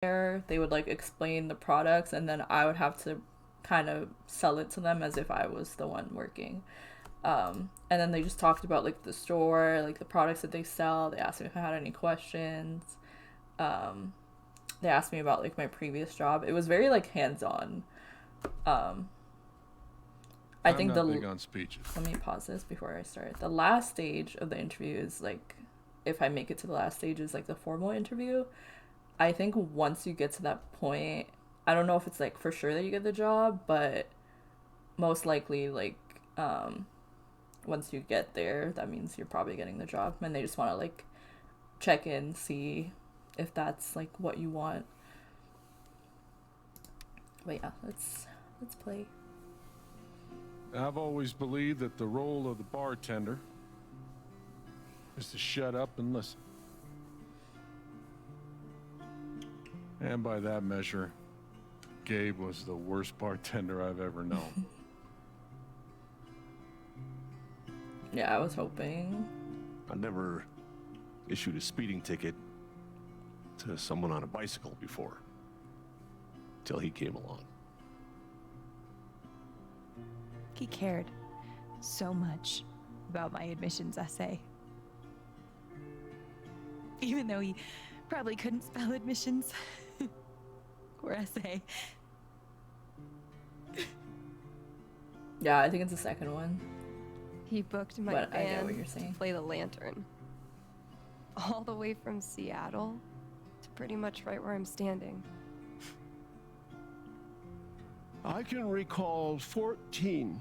there, they would like explain the products, and then I would have to kind of sell it to them as if I was the one working. And then they just talked about like the store, like the products that they sell. They asked me if I had any questions. Um, they asked me about like my previous job. It was very like hands on. Um, I I'm think not big on speeches. let me pause this before I start. The last stage of the interview is like, if I make it to the last stage, is like the formal interview. I think once you get to that point, I don't know if it's like for sure that you get the job, but most likely like once you get there, that means you're probably getting the job, and they just want to like check in, see if that's like what you want. But yeah, let's play. I've always believed that the role of the bartender is to shut up and listen. And by that measure, Gabe was the worst bartender I've ever known. Yeah, I was hoping. I never issued a speeding ticket to someone on a bicycle before, till he came along. He cared so much about my admissions essay. Even though he probably couldn't spell admissions or essay. Yeah, I think it's the second one. He booked my But I get band what you're saying. to play the lantern. All the way from Seattle to pretty much right where I'm standing. I can recall 14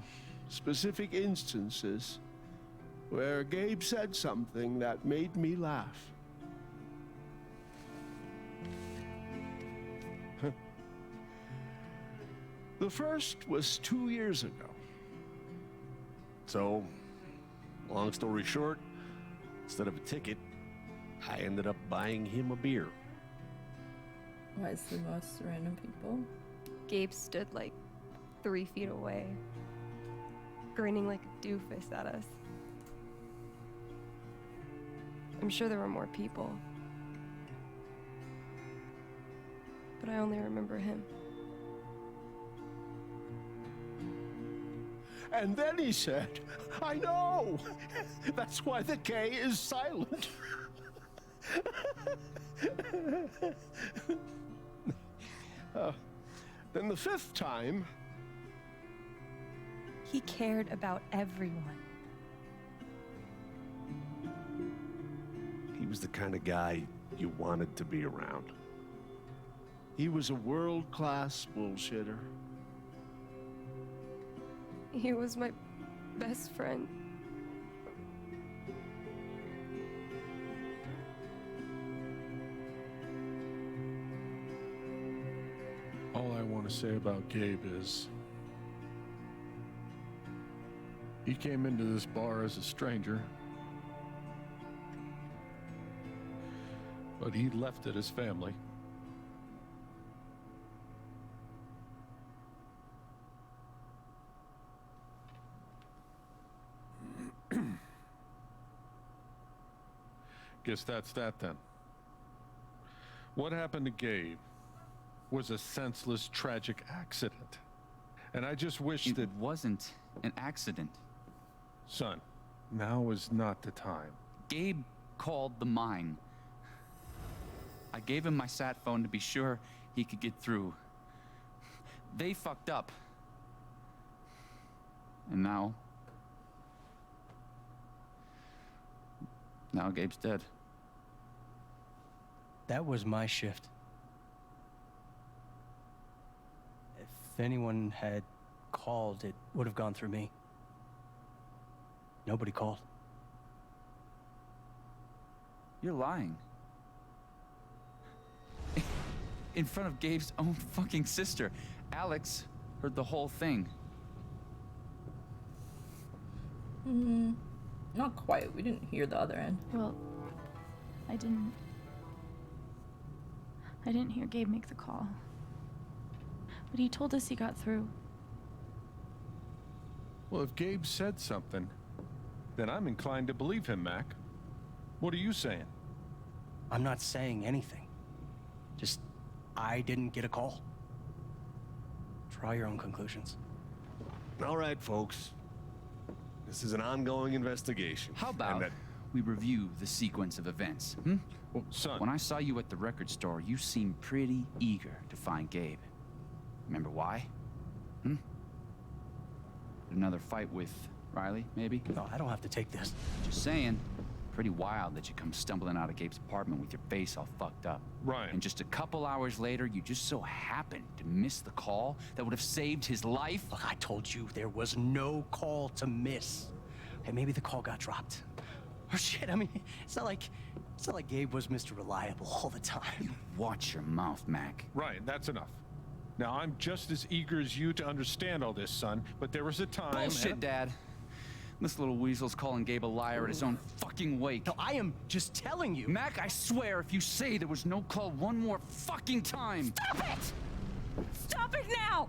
specific instances where Gabe said something that made me laugh. The first was 2 years ago. So, long story short, instead of a ticket, I ended up buying him a beer. Why is the most random people? Gabe stood like 3 feet away, grinning like a doofus at us. I'm sure there were more people, but I only remember him. And then he said, I know! That's why the K is silent. Then the fifth time... He cared about everyone. He was the kind of guy you wanted to be around. He was a world-class bullshitter. He was my best friend. All I want to say about Gabe is he came into this bar as a stranger, but he left it as family. Guess that's that then. What happened to Gabe was a senseless, tragic accident. And I just wish that... It wasn't an accident. Son, now is not the time. Gabe called the mine. I gave him my sat phone to be sure he could get through. They fucked up. And now Gabe's dead. That was my shift. If anyone had called, it would have gone through me. Nobody called. You're lying. In front of Gabe's own fucking sister. Alex heard the whole thing. Not quite. We didn't hear the other end. Well, I didn't hear Gabe make the call. But he told us he got through. Well, if Gabe said something, then I'm inclined to believe him, Mac. What are you saying? I'm not saying anything. Just I didn't get a call. Draw your own conclusions. All right, folks. This is an ongoing investigation. How about we review the sequence of events, hmm? Well, son. When I saw you at the record store, you seemed pretty eager to find Gabe. Remember why? Hmm? Another fight with Riley, maybe? No, I don't have to take this. Just saying. Pretty wild that you come stumbling out of Gabe's apartment with your face all fucked up. Ryan. And just a couple hours later, you just so happened to miss the call that would have saved his life? Look, I told you there was no call to miss. Hey, maybe the call got dropped. Or shit, I mean, it's not like Gabe was Mr. Reliable all the time. You watch your mouth, Mac. Ryan, that's enough. Now, I'm just as eager as you to understand all this, son, but there was a time... Bullshit, Dad. This little weasel's calling Gabe a liar at his own fucking wake. No, I am just telling you. Mac, I swear, if you say there was no call one more fucking time... Stop it! Stop it now!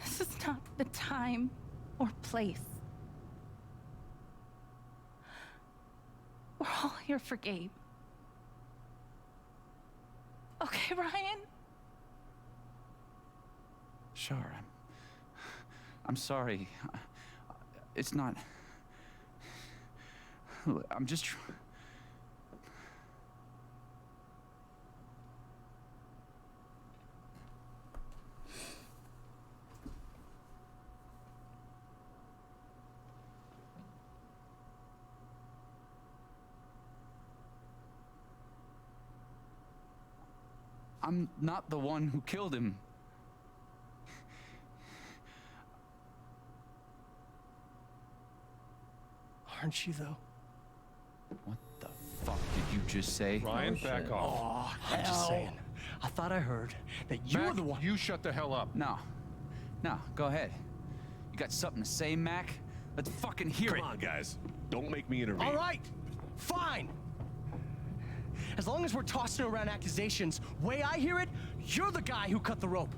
This is not the time or place. We're all here for Gabe. Okay, Ryan? Sure, I'm sorry. It's not... I'm just... I'm not the one who killed him. Aren't you, though? What the fuck did you just say? Ryan, Oh, back shit. off. I'm just saying. I thought I heard that you're Mac, the one. you shut the hell up. No. No, go ahead. You got something to say, Mac? Let's fucking hear it. Come on, guys. Don't make me intervene. All right, fine. As long as we're tossing around accusations, way I hear it, you're the guy who cut the rope.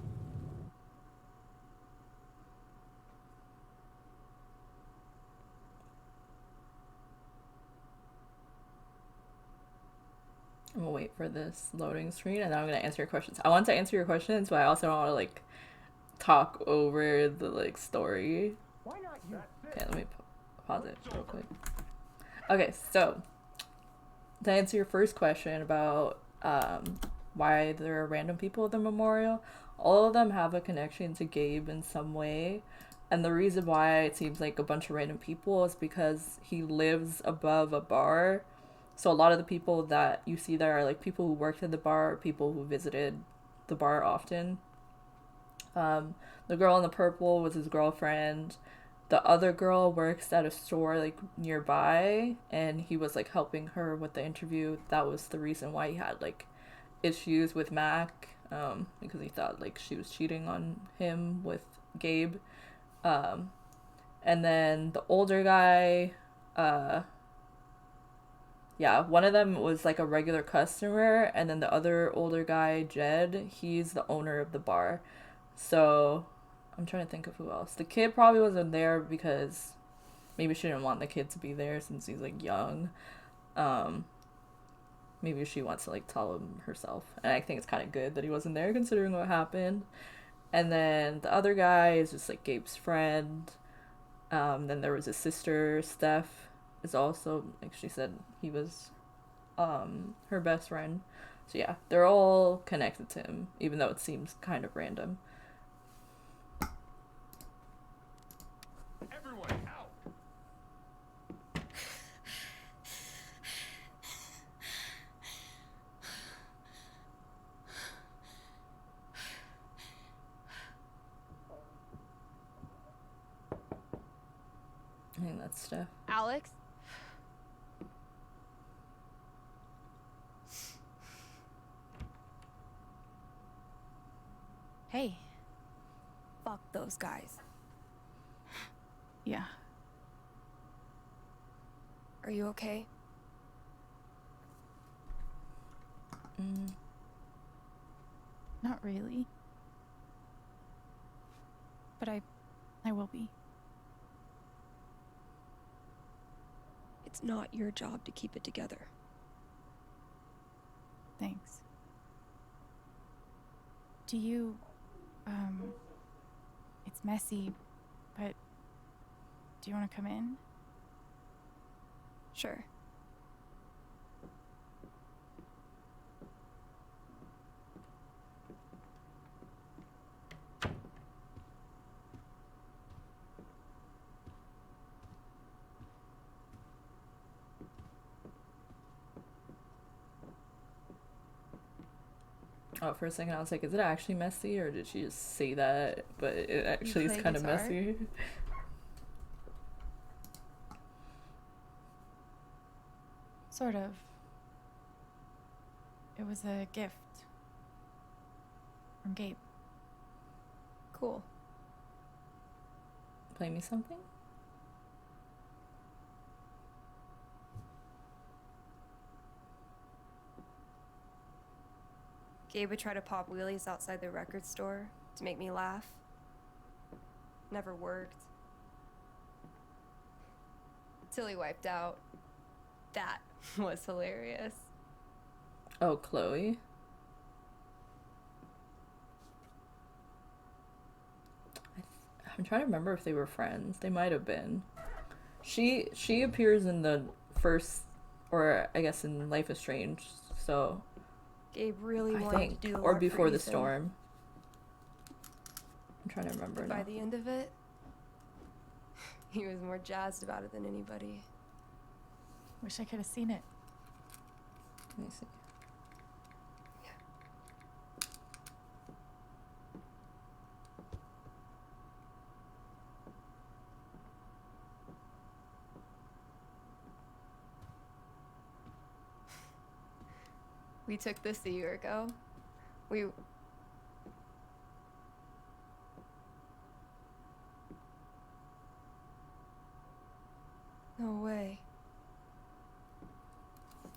I'm gonna wait for this loading screen and then I'm gonna answer your questions. I want to answer your questions, but I also don't want to like talk over the like story. Why not you? Okay, let me pause it real quick. Okay, so to answer your first question about why there are random people at the memorial, all of them have a connection to Gabe in some way. And the reason why it seems like a bunch of random people is because he lives above a bar. So a lot of the people that you see there are like people who worked at the bar, or people who visited the bar often. The girl in the purple was his girlfriend. The other girl works at a store like nearby, and he was like helping her with the interview. That was the reason why he had like issues with Mac, because he thought like she was cheating on him with Gabe. And then the older guy, yeah, one of them was like a regular customer, and then the other older guy, Jed, he's the owner of the bar. So I'm trying to think of who else. The kid probably wasn't there because maybe she didn't want the kid to be there since he's like young. Maybe she wants to like tell him herself. And I think it's kind of good that he wasn't there considering what happened. And then the other guy is just like Gabe's friend. Then there was his sister, Steph, is also, like she said, he was her best friend. So yeah, they're all connected to him, even though it seems kind of random. Everyone, out! I think that's Steph. Alex? Hey. Fuck those guys. Yeah. Are you okay? Not really. But I will be. It's not your job to keep it together. Thanks. Do you, it's messy, but do you want to come in? Sure. Oh, for a second I was like, is it actually messy or did she just say that? But it actually is play kind of guitar? messy. Sort of. It was a gift from Gabe. Cool. Play me something? Gabe would try to pop wheelies outside the record store to make me laugh. Never worked. Till he wiped out. That was hilarious. Oh, Chloe. I'm trying to remember if they were friends. They might have been. She appears in the first, or I guess in Life is Strange, so Gabe really I wanted think, to do a or lot before for the Ethan. storm. I'm trying to remember But now. by the end of it, he was more jazzed about it than anybody. Wish I could have seen it. Let me see. We took this a year ago. We... No way.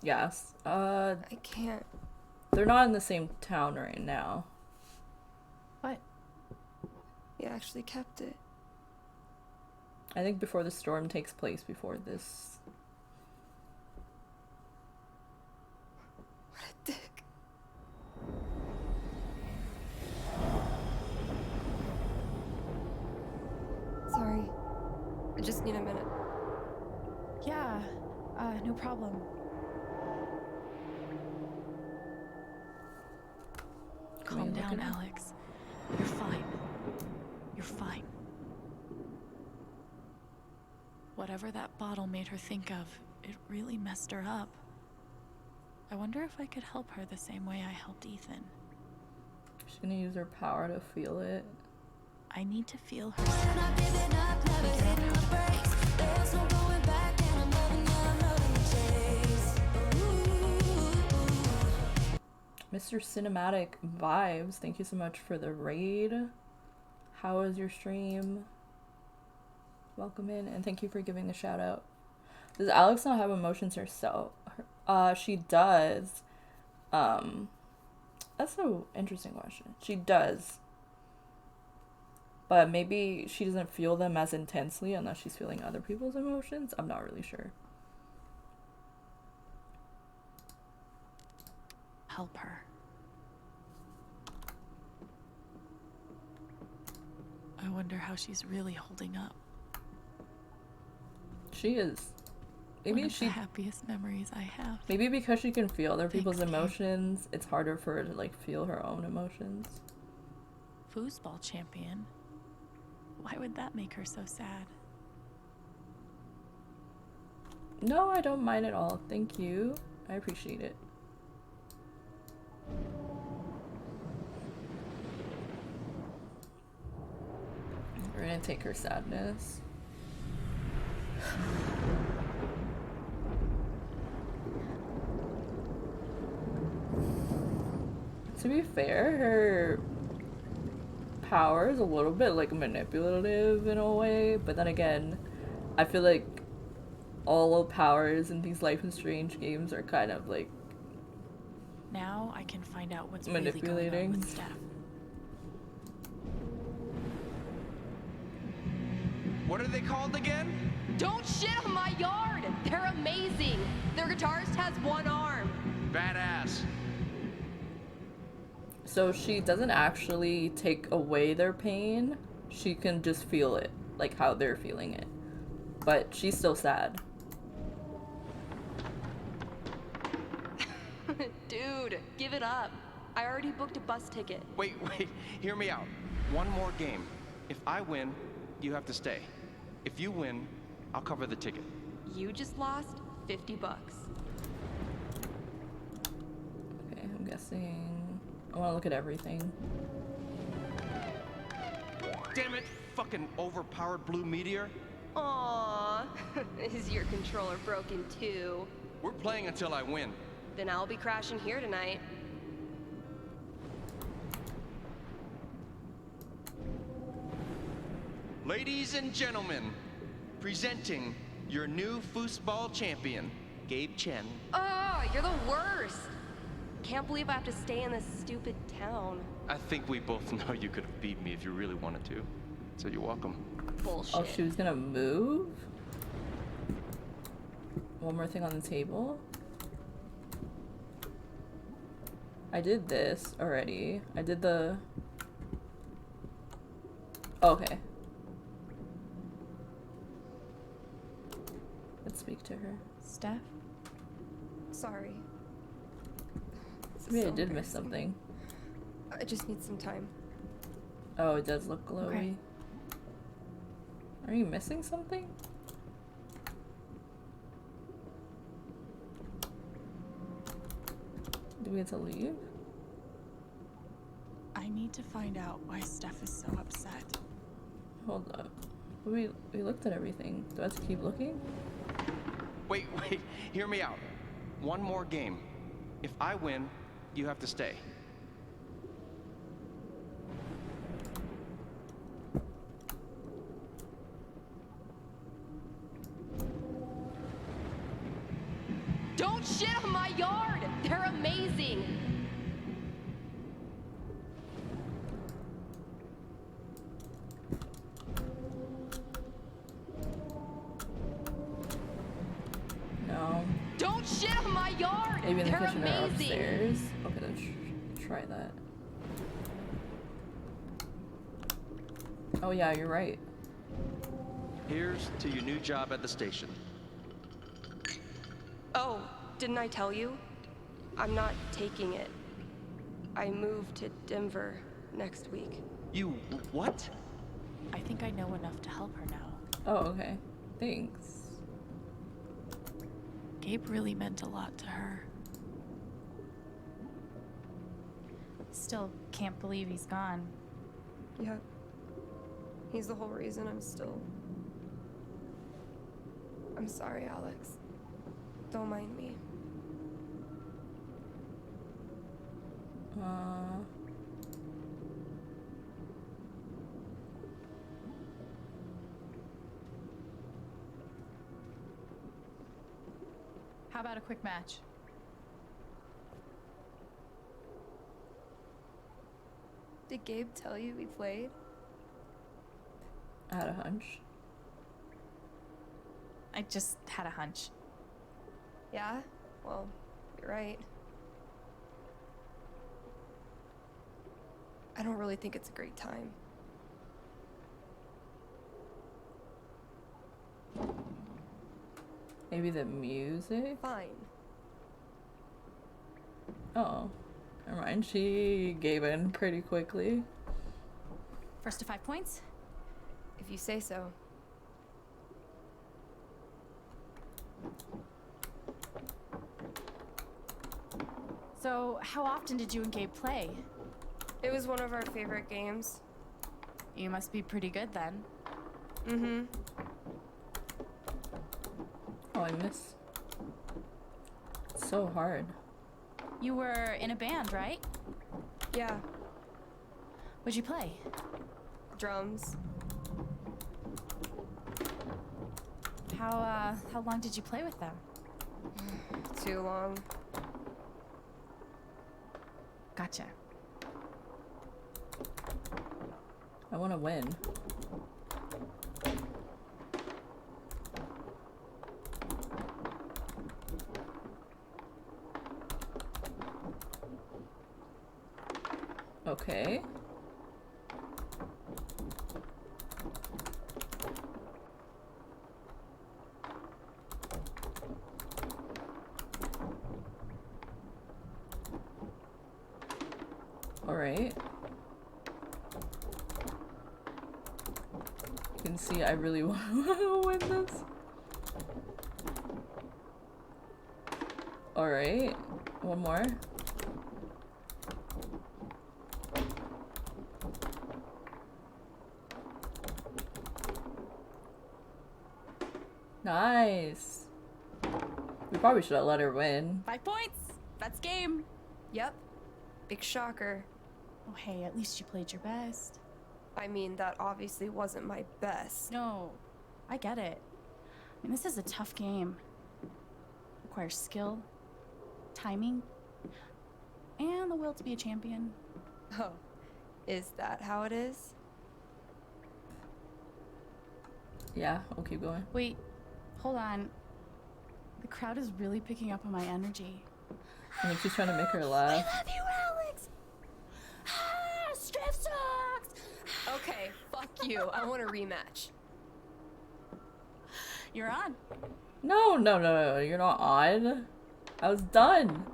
Yes. I can't. They're not in the same town right now. What? He actually kept it. I think before the storm takes place before this. What a dick. Sorry. I just need a minute. Yeah, no problem. Can we Calm look down, it up? Alex. You're fine. You're fine. Whatever that bottle made her think of, it really messed her up. I wonder if I could help her the same way I helped Ethan. She's gonna use her power to feel it. I need to feel her sadness. Figure out how to Mr. Cinematic Vibes, thank you so much for the raid. How was your stream? Welcome in, and thank you for giving the shout out. Does Alex not have emotions herself? She does. That's an interesting question. She does. But maybe she doesn't feel them as intensely unless she's feeling other people's emotions. I'm not really sure. help her. I wonder how she's really holding up. She is. Maybe One of she. the happiest memories I have. Maybe because she can feel other Thanks, people's Kate. emotions, it's harder for her to like feel her own emotions. Foosball champion. Why would that make her so sad? No, I don't mind at all. Thank you. I appreciate it. We're gonna take her sadness. To be fair, her power is a little bit like manipulative in a way, but then again, I feel like all powers in these Life is Strange games are kind of like Now I can find out what's really going on manipulating. with Steph. What are they called again? Don't shit on my yard! They're amazing! Their guitarist has one arm. Badass. So she doesn't actually take away their pain. She can just feel it, like how they're feeling it. But she's still sad. Dude, give it up. I already booked a bus ticket. Wait, hear me out. One more game. If I win, you have to stay. If you win, I'll cover the ticket. You just lost $50. Okay, I'm guessing. I want to look at everything. Damn it, fucking overpowered blue meteor. Aww. Is your controller broken too? We're playing until I win. Then I'll be crashing here tonight. Ladies and gentlemen, presenting your new foosball champion, Gabe Chen. Oh, you're the worst. Can't believe I have to stay in this stupid town. I think we both know you could have beat me if you really wanted to. So you're welcome. Bullshit. Oh, she was gonna move? One more thing on the table. I did this already. I did the... Oh, okay. Let's speak to her. Steph? Sorry. This is Maybe I so did miss embarrassing. something. I just need some time. Oh, it does look glowy. Okay. Are you missing something? Do we have to leave? I need to find out why Steph is so upset. Hold up. We looked at everything. Do I have to keep looking? Wait, hear me out. One more game. If I win, you have to stay. Don't shit on my yard! They're amazing! No. Don't shit on my yard! Maybe in the They're kitchen or amazing! upstairs. Okay, let's try that. Oh yeah, you're right. Here's to your new job at the station. Oh, didn't I tell you? I'm not taking it. I move to Denver next week. You what? I think I know enough to help her now. Oh, okay. Thanks. Gabe really meant a lot to her. Still can't believe he's gone. Yeah. He's the whole reason I'm still... I'm sorry, Alex. Don't mind me. How about a quick match? Did Gabe tell you we played? I had a hunch. I just had a hunch. Yeah? Well, you're right. I don't really think it's a great time. Maybe the music? Fine. Oh. Never mind. She gave in pretty quickly. First to 5 points? If you say so. So, how often did you and Gabe play? It was one of our favorite games. You must be pretty good then. Mm-hmm. Oh, I miss. It's so hard. You were in a band, right? Yeah. What'd you play? Drums. How long did you play with them? Too long. Gotcha. I want to win. Okay. Alright. You can see I really want to win this. Alright. One more. Nice. We probably should have let her win. 5 points. That's game. Yep. Big shocker. Oh, hey, at least you played your best. I mean, that obviously wasn't my best. No, I get it. I mean, this is a tough game. Requires skill, timing, and the will to be a champion. Oh, is that how it is? Yeah, we'll keep going. Wait, hold on. The crowd is really picking up on my energy. I think she's trying to make her laugh. I love you, Alex! Ah, strip sucks! Okay, fuck you. I want a rematch. You're on. No, no, no, no, you're not on. I was done.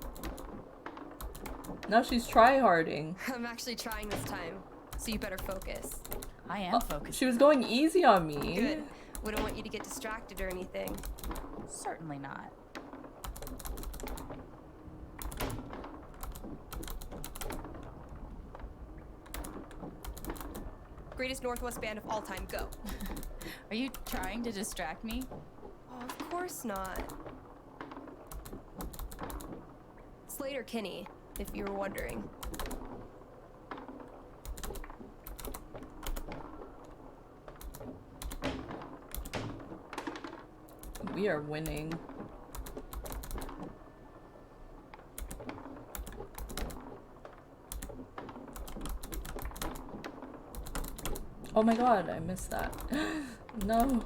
Now she's try-harding. I'm actually trying this time, so you better focus. I am focused. She was going easy on me. Good. Wouldn't want you to get distracted or anything. Certainly not. Greatest Northwest band of all time, go. Are you trying to distract me? Oh, of course not. Slater Kinney, if you were wondering. We are winning. Oh my god, I missed that. No.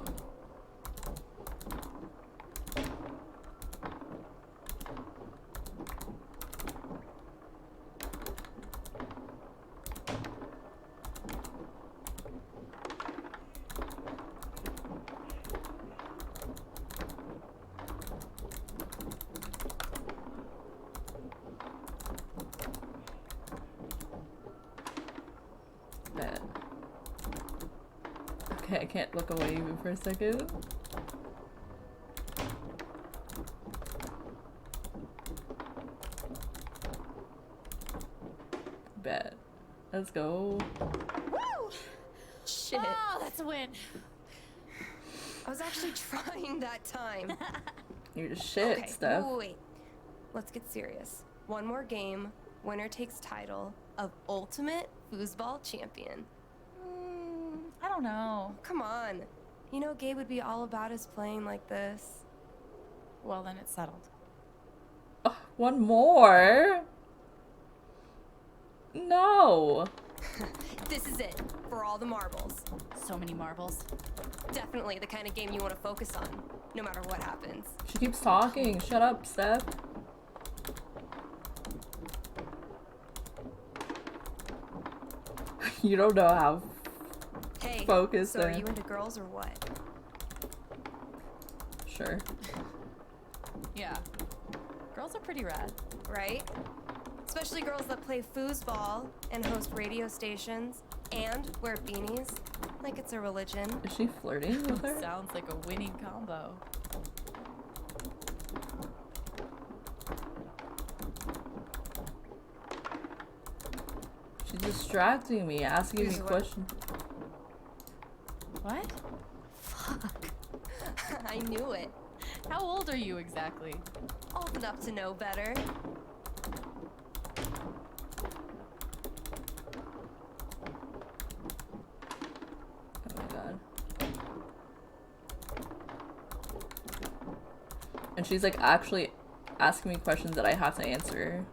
Bet. Okay, I can't look away even for a second. Bet. Let's go. Woo! Shit. Oh, that's a win. I was actually trying that time. You're just shit, Okay, Steph. wait. Let's get serious. One more game. Winner takes title of Ultimate Foosball Champion. I don't know. Come on. You know Gabe would be all about us playing like this. Well, then it's settled. One more? No. This is it. For all the marbles. So many marbles. Definitely the kind of game you want to focus on, no matter what happens. She keeps talking. Shut up, Steph. You don't know how Hey, focused so are I am. you into girls or what? Sure. Yeah. Girls are pretty rad. Right? Especially girls that play foosball and host radio stations and wear beanies like it's a religion. Is she flirting with her? Sounds like a winning combo. She's distracting me, asking me Here's what- questions. What? Fuck. I knew it. How old are you exactly? Old enough to know better. Oh my god. And she's like actually asking me questions that I have to answer.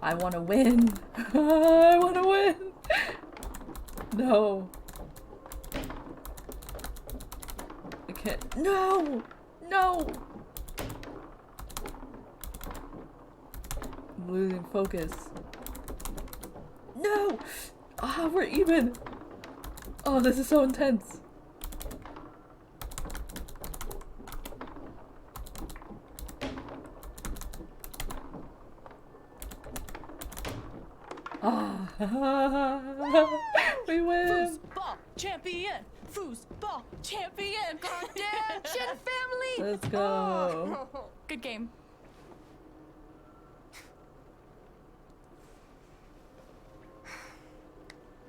I want to win. I want to win. No. I can't. No. No! I'm losing focus. No! Ah, we're even! Oh, this is so intense. Ah, we win! Foosball champion! Foosball champion! Goddamn, Shin family! Let's go. Oh. Good game.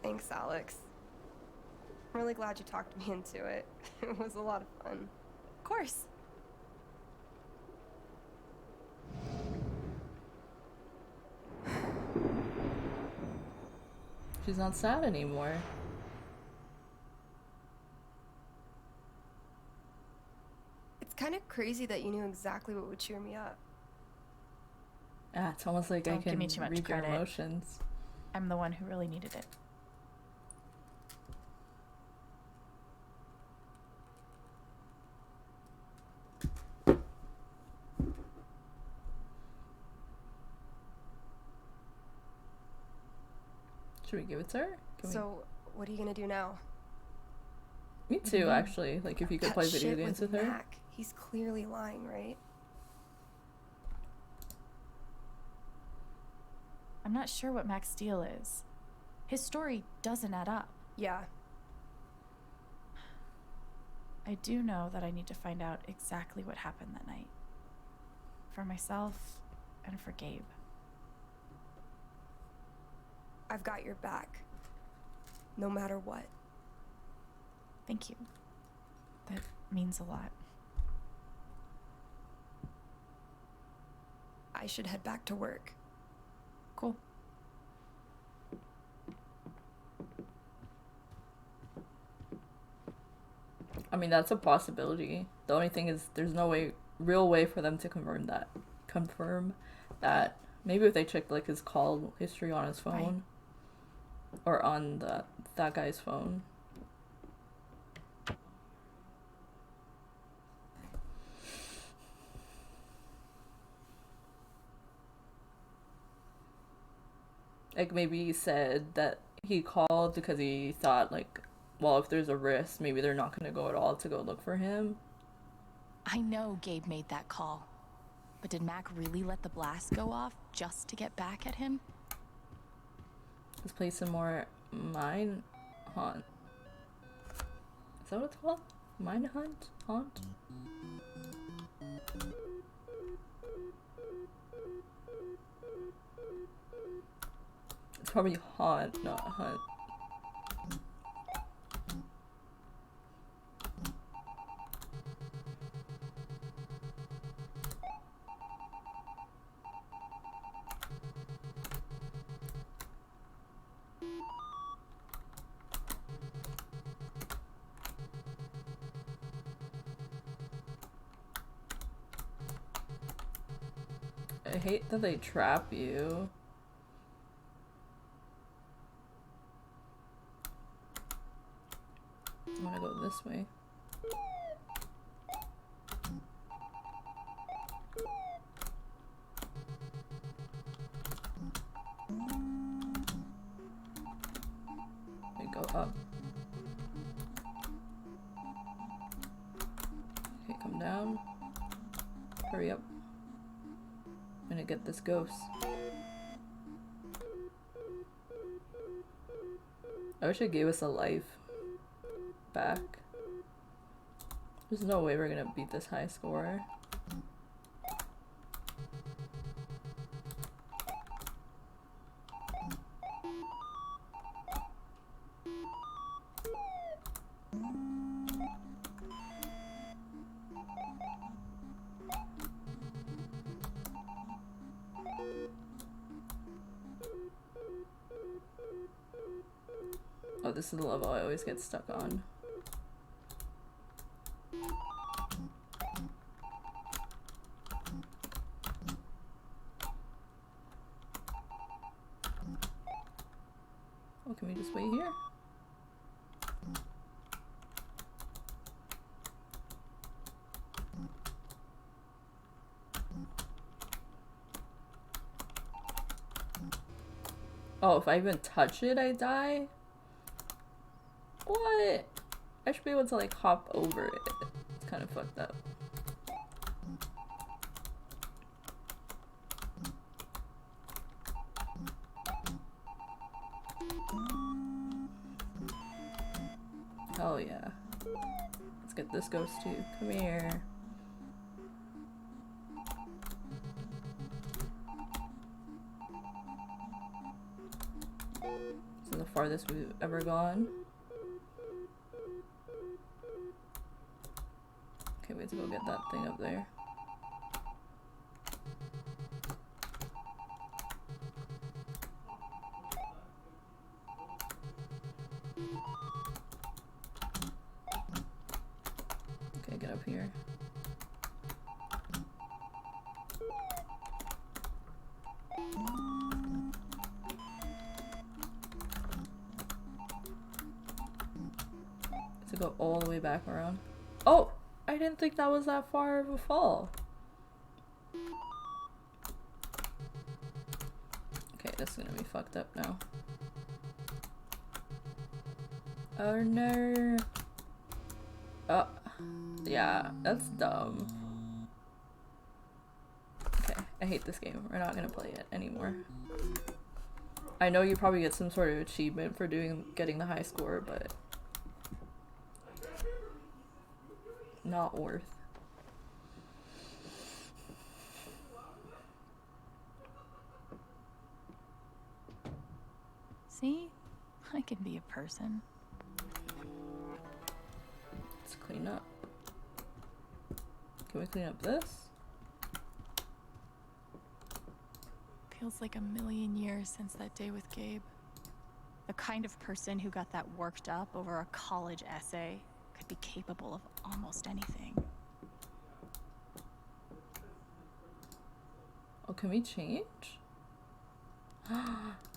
Thanks, Alex. I'm really glad you talked me into it. It was a lot of fun. Of course. She's not sad anymore. It's kind of crazy that you knew exactly what would cheer me up. Ah, it's almost like I Don't give can me too much read your credit. emotions. I'm the one who really needed it. Should we give it to her? So, what are you gonna do now? Me too, actually. Like, if you could That play video shit games with her. Mac. He's clearly lying, right? I'm not sure what Mac's deal is. His story doesn't add up. Yeah. I do know that I need to find out exactly what happened that night. For myself and for Gabe. I've got your back. No matter what. Thank you. That means a lot. I should head back to work. Cool. I mean, that's a possibility. The only thing is, there's no real way for them to confirm that. Maybe if they checked like his call history on his phone, or on that guy's phone. Like, maybe he said that he called because he thought, like, well, if there's a risk, maybe they're not going to go at all to go look for him. I know Gabe made that call. But did Mac really let the blast go off just to get back at him? Let's play some more Mine Hunt. Is that what it's called? Mine Hunt? Haunt? It's probably Haunt, not Hunt. I hate that they trap you. I'm gonna go this way. We go up. Okay, come down. Hurry up. I'm gonna get this ghost. I wish it gave us a life back. There's no way we're gonna beat this high score. Oh, this is the level I always get stuck on. Oh, can we just wait here? Oh, if I even touch it, I die? What? I should be able to like hop over it. It's kind of fucked up. Oh yeah. Let's get this ghost too. Come here. This is the farthest we've ever gone. Okay, we have to go get that thing up there. Okay, get up here. To go all the way back around. Oh! I didn't think that was that far of a fall. Okay, this is gonna be fucked up now. Oh no! Oh, yeah, that's dumb. Okay, I hate this game. We're not gonna play it anymore. I know you probably get some sort of achievement for getting the high score, but not worth. See? I can be a person. Let's clean up. Can we clean up this? Feels like a million years since that day with Gabe. The kind of person who got that worked up over a college essay could be capable of almost anything. Oh, can we change?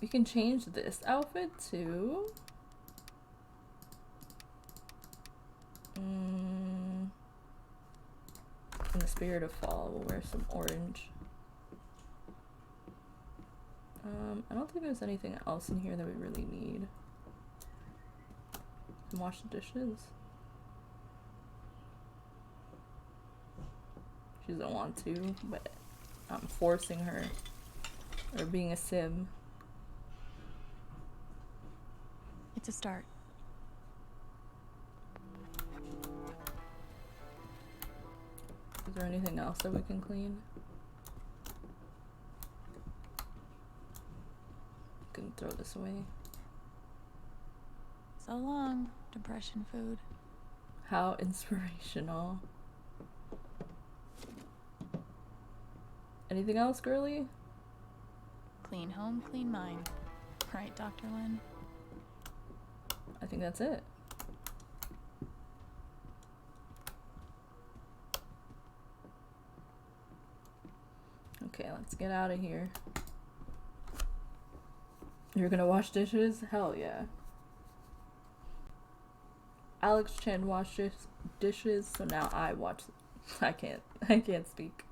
We can change this outfit too? In the spirit of fall, we'll wear some orange. I don't think there's anything else in here that we really need. And wash the dishes. She doesn't want to, but I'm forcing her. Or being a sim. It's a start. Is there anything else that we can clean? Can throw this away. So long, depression food. How inspirational. Anything else, girly? Clean home, clean mind. Right, Dr. Lynn? I think that's it. Okay, let's get out of here. You're gonna wash dishes? Hell yeah. Alex Chen washed dishes, so now I watch. I can't speak.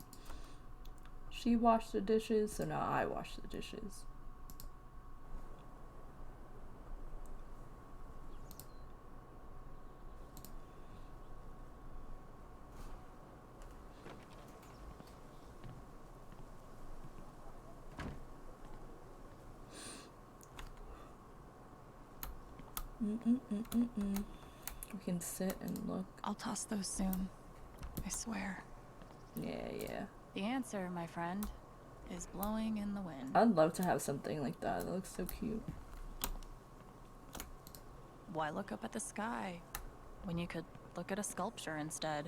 She washed the dishes, so now I wash the dishes. We can sit and look. I'll toss those soon. I swear. Yeah. The answer, my friend, is blowing in the wind. I'd love to have something like that. It looks so cute. Why look up at the sky when you could look at a sculpture instead?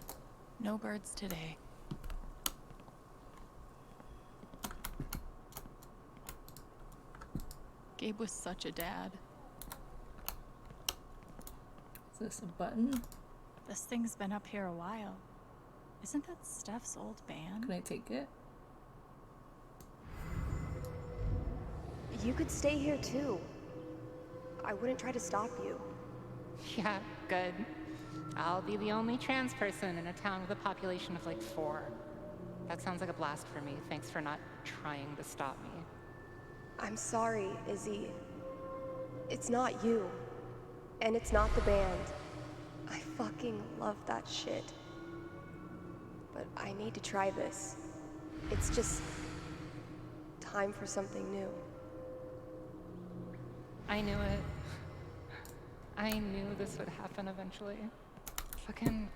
No birds today. Gabe was such a dad. Is this a button? This thing's been up here a while. Isn't that Steph's old band? Can I take it? You could stay here too. I wouldn't try to stop you. Yeah, good. I'll be the only trans person in a town with a population of like 4. That sounds like a blast for me. Thanks for not trying to stop me. I'm sorry, Izzy. It's not you. And it's not the band. I fucking love that shit. But I need to try this. It's just time for something new. I knew it. I knew this would happen eventually. Fucking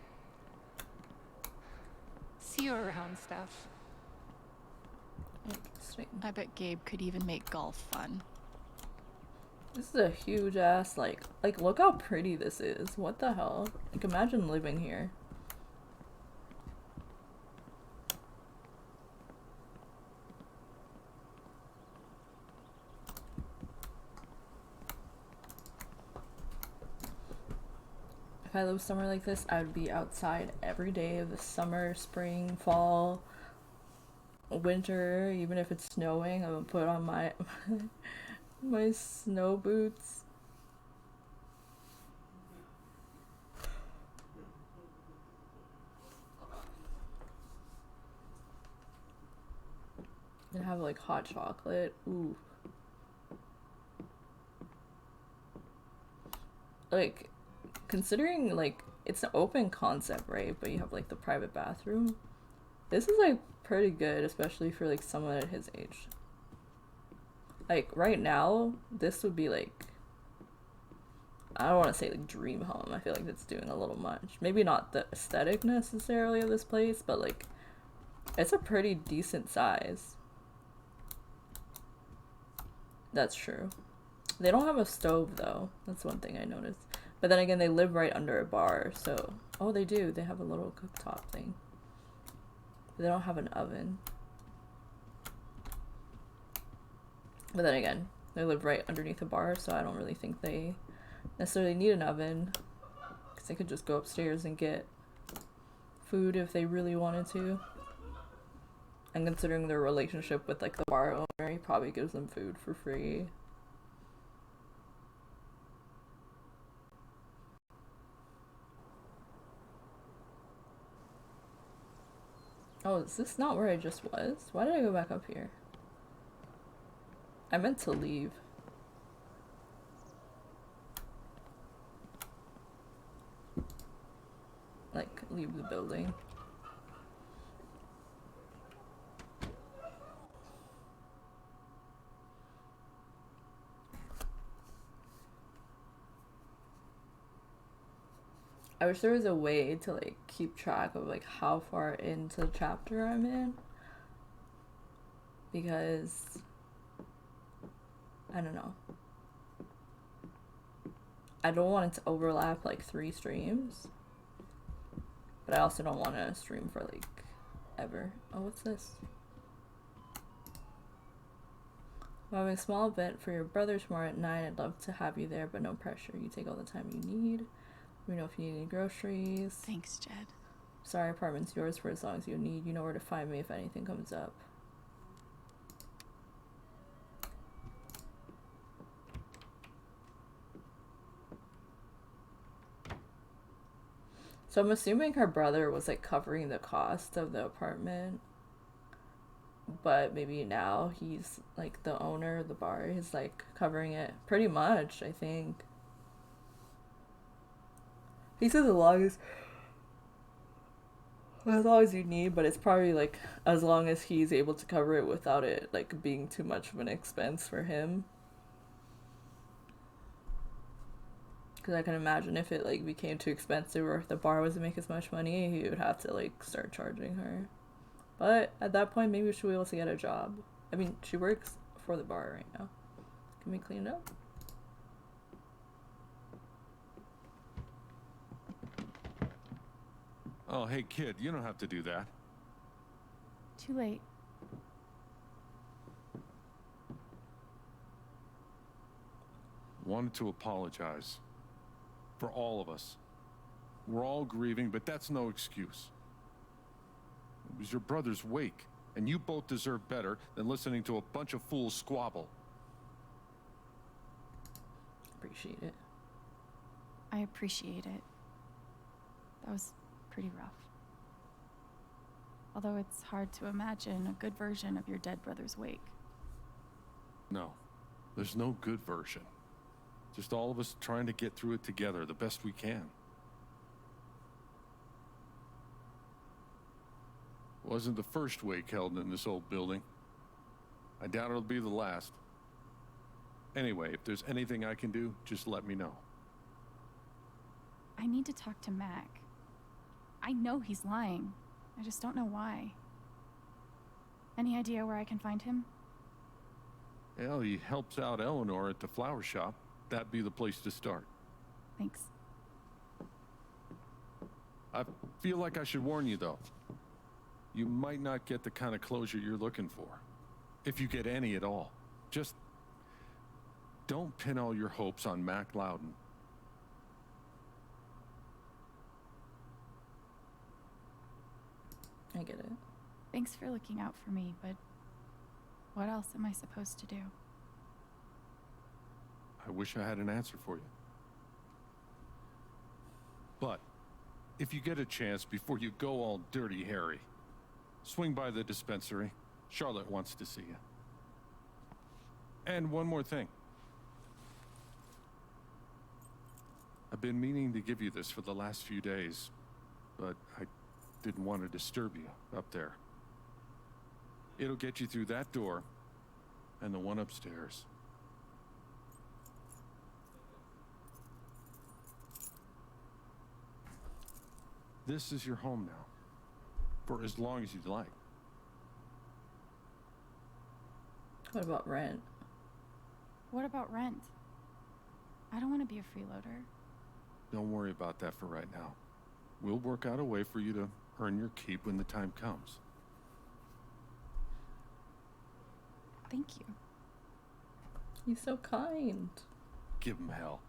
see you around, Steph. Sweet. I bet Gabe could even make golf fun. This is a huge ass, like look how pretty this is. What the hell? Like, imagine living here. If I lived somewhere like this, I would be outside every day of the summer, spring, fall, winter, even if it's snowing. I'm gonna put on my my snow boots. And have like hot chocolate. Ooh. Like, considering like it's an open concept, right? But you have like the private bathroom. This is like pretty good, especially for like someone at his age. Like right now, this would be like, I don't want to say like dream home. I feel like that's doing a little much. Maybe not the aesthetic necessarily of this place, but like it's a pretty decent size. That's true. They don't have a stove though. That's one thing I noticed. But then again, they live right under a bar, so oh, they do. They have a little cooktop thing. But they don't have an oven. But then again, they live right underneath a bar, so I don't really think they necessarily need an oven, because they could just go upstairs and get food if they really wanted to. And considering their relationship with like the bar owner, he probably gives them food for free. Oh, is this not where I just was? Why did I go back up here? I meant to leave. Like, leave the building. I wish there was a way to like keep track of like how far into the chapter I'm in, because I don't know. I don't want it to overlap like 3 streams, but I also don't want to stream for like ever. Oh, what's this? I'm having a small event for your brother tomorrow at 9. I'd love to have you there, but no pressure. You take all the time you need. Let me know if you need any groceries. Thanks, Jed. Sorry, apartment's yours for as long as you need. You know where to find me if anything comes up. So I'm assuming her brother was like covering the cost of the apartment, but maybe now he's like the owner of the bar. He's like covering it pretty much, I think. He says as long as you need, but it's probably like as long as he's able to cover it without it like being too much of an expense for him. Because I can imagine if it like became too expensive or if the bar wasn't make as much money, he would have to like start charging her. But at that point, maybe she'll be able to get a job. I mean, she works for the bar right now. Can we clean it up? Oh, hey, kid, you don't have to do that. Too late. Wanted to apologize. For all of us. We're all grieving, but that's no excuse. It was your brother's wake, and you both deserve better than listening to a bunch of fools squabble. Appreciate it. I appreciate it. That was pretty rough. Although it's hard to imagine a good version of your dead brother's wake. No, there's no good version. Just all of us trying to get through it together the best we can. Wasn't the first wake held in this old building. I doubt it'll be the last. Anyway, if there's anything I can do, just let me know. I need to talk to Mac. I know he's lying. I just don't know why. Any idea where I can find him? Well, he helps out Eleanor at the flower shop. That'd be the place to start. Thanks. I feel like I should warn you, though. You might not get the kind of closure you're looking for. If you get any at all. Just don't pin all your hopes on Mac Loudon. I get it. Thanks for looking out for me, but what else am I supposed to do? I wish I had an answer for you. But if you get a chance before you go all Dirty Harry, swing by the dispensary. Charlotte wants to see you. And one more thing. I've been meaning to give you this for the last few days, but I didn't want to disturb you up there. It'll get you through that door and the one upstairs. This is your home now, for as long as you'd like. What about rent? What about rent? I don't want to be a freeloader. Don't worry about that for right now. We'll work out a way for you to earn your keep when the time comes. Thank you. You're so kind. Give him hell.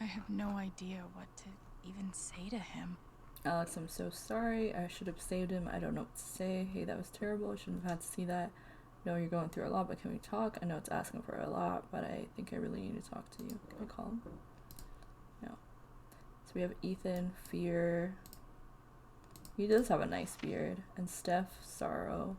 I have no idea what to even say to him. Alex, I'm so sorry. I should have saved him. I don't know what to say. Hey, that was terrible. I shouldn't have had to see that. I know you're going through a lot, but can we talk? I know it's asking for a lot, but I think I really need to talk to you. Can I call him? No. So we have Ethan, Fear. He does have a nice beard. And Steph, Sorrow.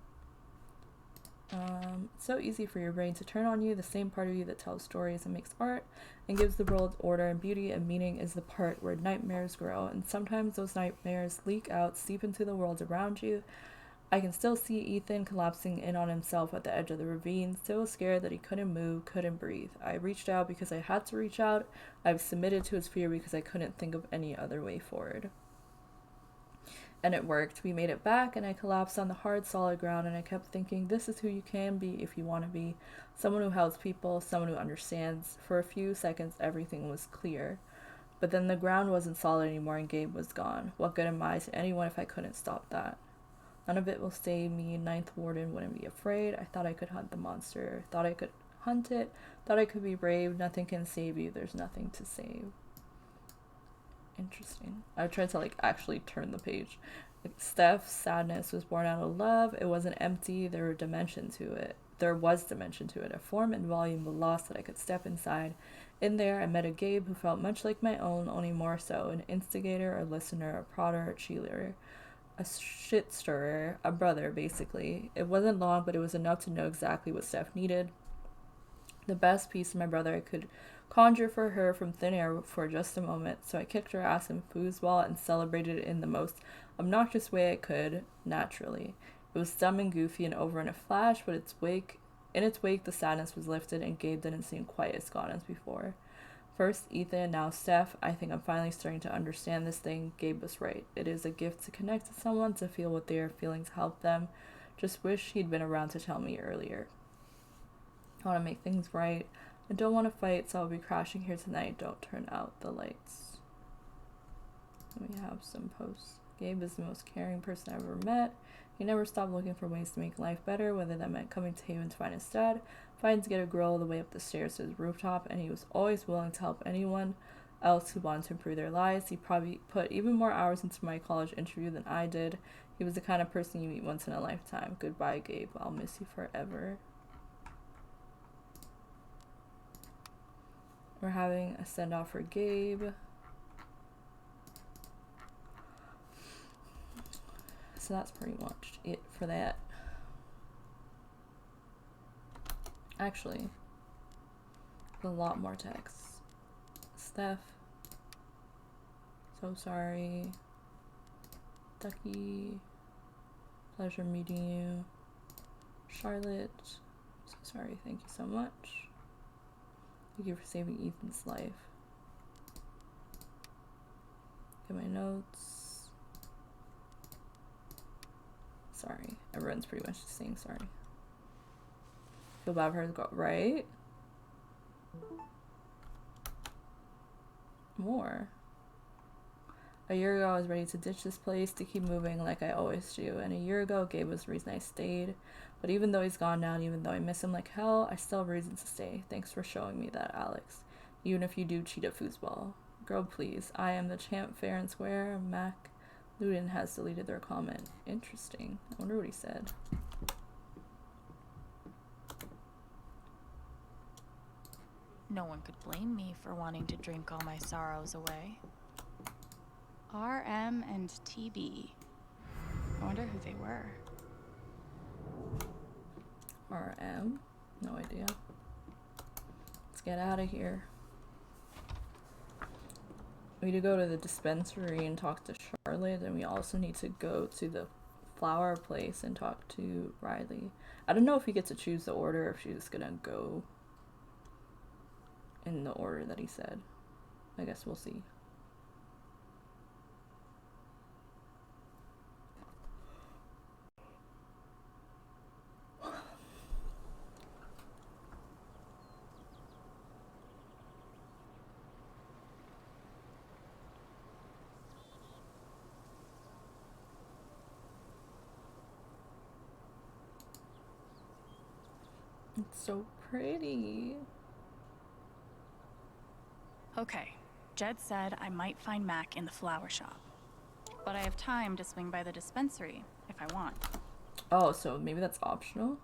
It's so easy for your brain to turn on you. The same part of you that tells stories and makes art and gives the world order and beauty and meaning is the part where nightmares grow, and sometimes those nightmares leak out, seep into the world around you. I can still see Ethan collapsing in on himself at the edge of the ravine, so scared that he couldn't move, couldn't breathe. I reached out because I had to reach out. I've submitted to his fear because I couldn't think of any other way forward. And it worked. We made it back, and I collapsed on the hard, solid ground, and I kept thinking, this is who you can be if you want to be. Someone who helps people, someone who understands. For a few seconds, everything was clear. But then the ground wasn't solid anymore, and Gabe was gone. What good am I to anyone if I couldn't stop that? None of it will save me. Ninth Warden wouldn't be afraid. I thought I could hunt the monster. Thought I could hunt it. Thought I could be brave. Nothing can save you. There's nothing to save. Interesting. I tried to actually turn the page. Steph's sadness was born out of love. It wasn't empty. There was dimension to it. A form and volume of loss that I could step inside. In there, I met a Gabe who felt much like my own, only more so. An instigator, a listener, a prodder, a cheerleader, a shit stirrer, a brother, basically. It wasn't long, but it was enough to know exactly what Steph needed. The best piece of my brother I could conjure for her from thin air for just a moment, so I kicked her ass in foosball and celebrated it in the most obnoxious way I could, naturally. It was dumb and goofy and over in a flash, but in its wake the sadness was lifted and Gabe didn't seem quite as gone as before. First Ethan, now Steph. I think I'm finally starting to understand this thing. Gabe was right. It is a gift to connect to someone, to feel what they are feeling, to help them. Just wish he'd been around to tell me earlier. I want to make things right. I don't want to fight, so I'll be crashing here tonight. Don't turn out the lights. We have some posts. Gabe is the most caring person I've ever met. He never stopped looking for ways to make life better, whether that meant coming to Haven to find his dad, fighting to get a girl all the way up the stairs to his rooftop, and he was always willing to help anyone else who wanted to improve their lives. He probably put even more hours into my college interview than I did. He was the kind of person you meet once in a lifetime. Goodbye, Gabe. I'll miss you forever. We're having a send-off for Gabe. so that's pretty much it for that. Actually, a lot more texts. Steph, so sorry. Ducky, pleasure meeting you. Charlotte, so sorry, thank you so much. Thank you for saving Ethan's life. Get my notes. Sorry, everyone's pretty much just saying sorry. Feel bad for her, right? More. A year ago, I was ready to ditch this place to keep moving like I always do. And a year ago, Gabe was the reason I stayed. But even though he's gone now, and even though I miss him like hell, I still have reason to stay. Thanks for showing me that, Alex. Even if you do cheat at foosball. Girl, please. I am the champ fair and square. Mac Ludin has deleted their comment. Interesting. I wonder what he said. No one could blame me for wanting to drink all my sorrows away. RM and TB. I wonder who they were. RM? No idea. Let's get out of here. We need to go to the dispensary and talk to Charlotte, and we also need to go to the flower place and talk to Riley. I don't know if we get to choose the order, or if she's gonna go in the order that he said. I guess we'll see. It's so pretty. Okay, Jed said I might find Mac in the flower shop. But I have time to swing by the dispensary if I want. Oh, so maybe that's optional?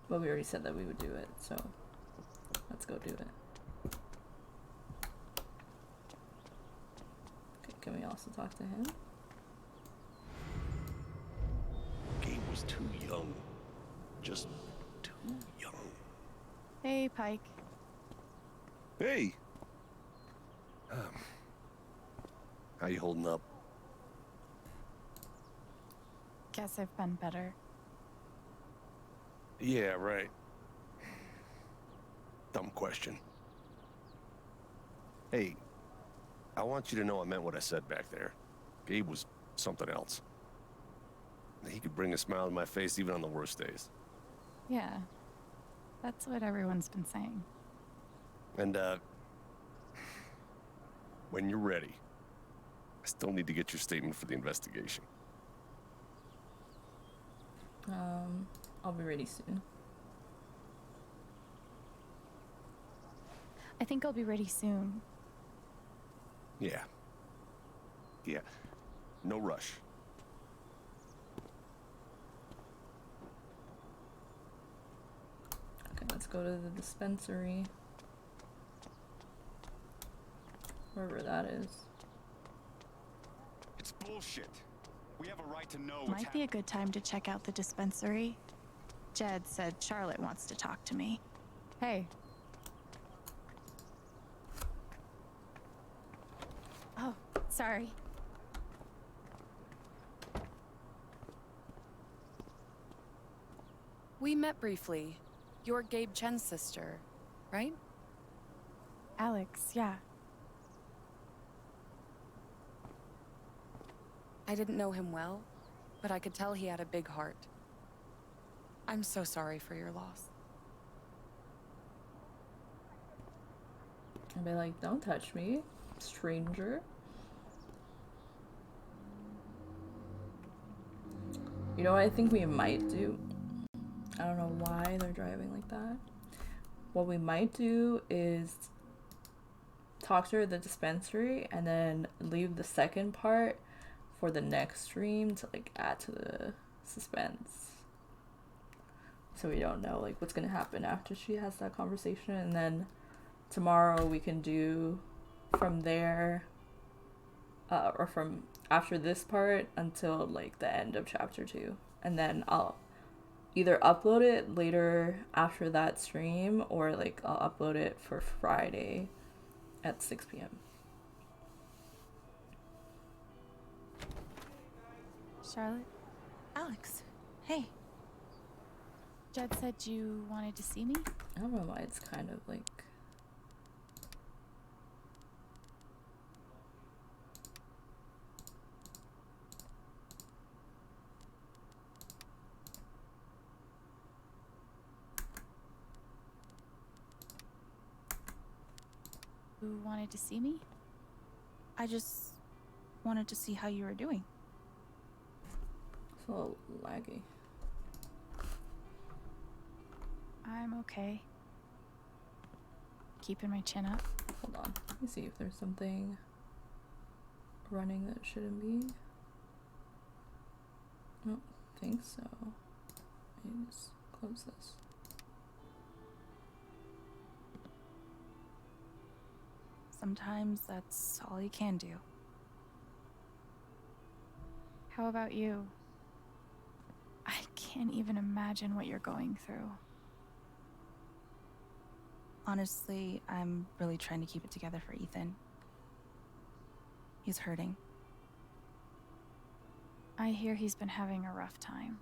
But we already said that we would do it, so let's go do it. Okay, can we also talk to him? Gabe was too young. Just too young. Hey, Pike. Hey! How you holding up? Guess I've been better. Yeah, right. Dumb question. Hey, I want you to know I meant what I said back there. Gabe was something else. He could bring a smile to my face even on the worst days. Yeah, that's what everyone's been saying. And, when you're ready, I still need to get your statement for the investigation. I'll be ready soon. I think I'll be ready soon. Yeah. Yeah. No rush. Okay, let's go to the dispensary. Wherever that is. It's bullshit. We have a right to know what's Might be a good time to check out the dispensary. Jed said Charlotte wants to talk to me. Hey. Oh, sorry. We met briefly. You're Gabe Chen's sister, right? Alex, yeah. I didn't know him well, but I could tell he had a big heart. I'm so sorry for your loss. I'd be like, don't touch me, stranger. You know what I think we might do? I don't know why they're driving like that. What we might do is talk to her at the dispensary and then leave the second part for the next stream to like add to the suspense. So we don't know like what's gonna happen after she has that conversation, and then tomorrow we can do from there or from after this part until like the end of chapter 2, and then I'll either upload it later after that stream, or like I'll upload it for Friday at 6 p.m. Charlotte? Alex, hey. Jed said you wanted to see me? I don't know why it's kind of like... You wanted to see me? I just wanted to see how you were doing. It's a little laggy. I'm okay. Keeping my chin up. Hold on. Let me see if there's something running that shouldn't be. I don't think so. Let me just close this. Sometimes that's all you can do. How about you? I can't even imagine what you're going through. Honestly, I'm really trying to keep it together for Ethan. He's hurting. I hear he's been having a rough time.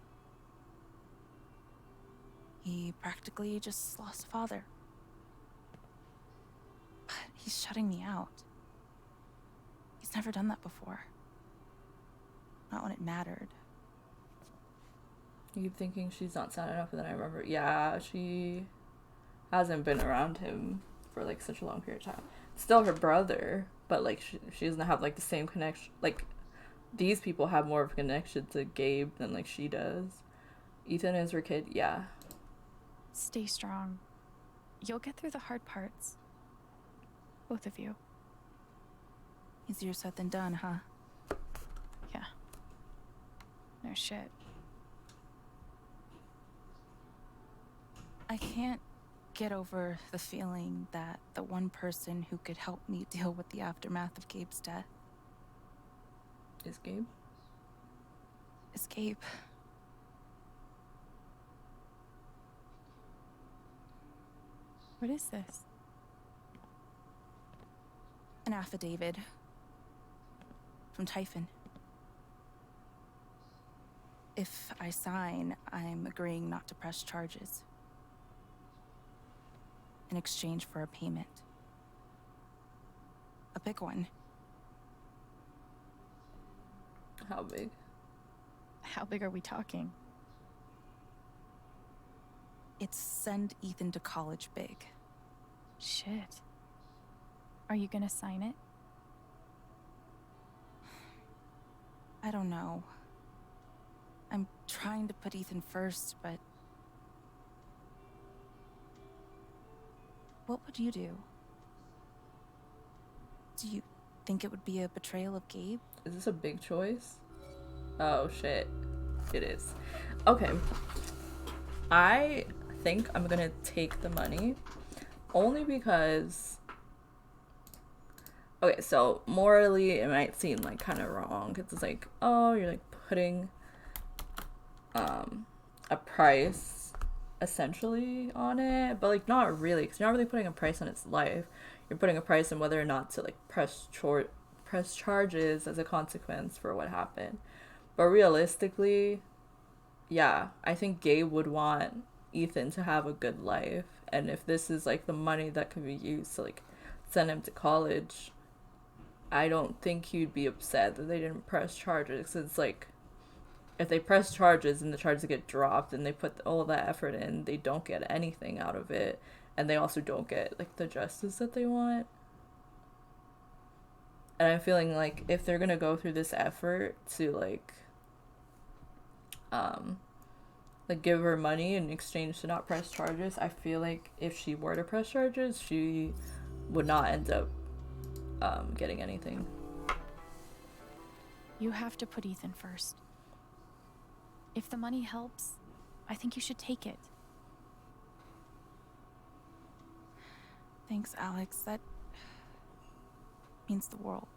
He practically just lost a father. But he's shutting me out. He's never done that before. Not when it mattered. I keep thinking she's not sad enough, and then I remember, yeah, she hasn't been around him for like such a long period of time. Still her brother, but like she doesn't have like the same connection. Like these people have more of a connection to Gabe than like she does. Ethan is her kid, yeah. Stay strong. You'll get through the hard parts. Both of you. Easier said than done, huh? Yeah. No shit. I can't get over the feeling that the one person who could help me deal with the aftermath of Gabe's death is Gabe. What is this? An affidavit from Typhon. If I sign, I'm agreeing not to press charges in exchange for a payment. A big one. How big? How big are we talking? It's send Ethan to college big. Shit. Are you gonna sign it? I don't know. I'm trying to put Ethan first, but... What would you do? Do you think it would be a betrayal of Gabe? Is this a big choice? Oh shit. It is. Okay. I think I'm gonna take the money only because... Okay, so morally it might seem like kind of wrong. It's like, oh, you're like putting a price essentially on it, but like not really, because you're not really putting a price on its life. You're putting a price on whether or not to like press charges as a consequence for what happened. But realistically, yeah, I think Gabe would want Ethan to have a good life, and if this is like the money that could be used to like send him to college, I don't think he'd be upset that they didn't press charges. 'Cause it's like, if they press charges and the charges get dropped and they put all that effort in, they don't get anything out of it, and they also don't get like the justice that they want. And I'm feeling like if they're gonna go through this effort to like give her money in exchange to not press charges, I feel like if she were to press charges, she would not end up getting anything. You have to put Ethan first. If the money helps, I think you should take it. Thanks, Alex. That means the world.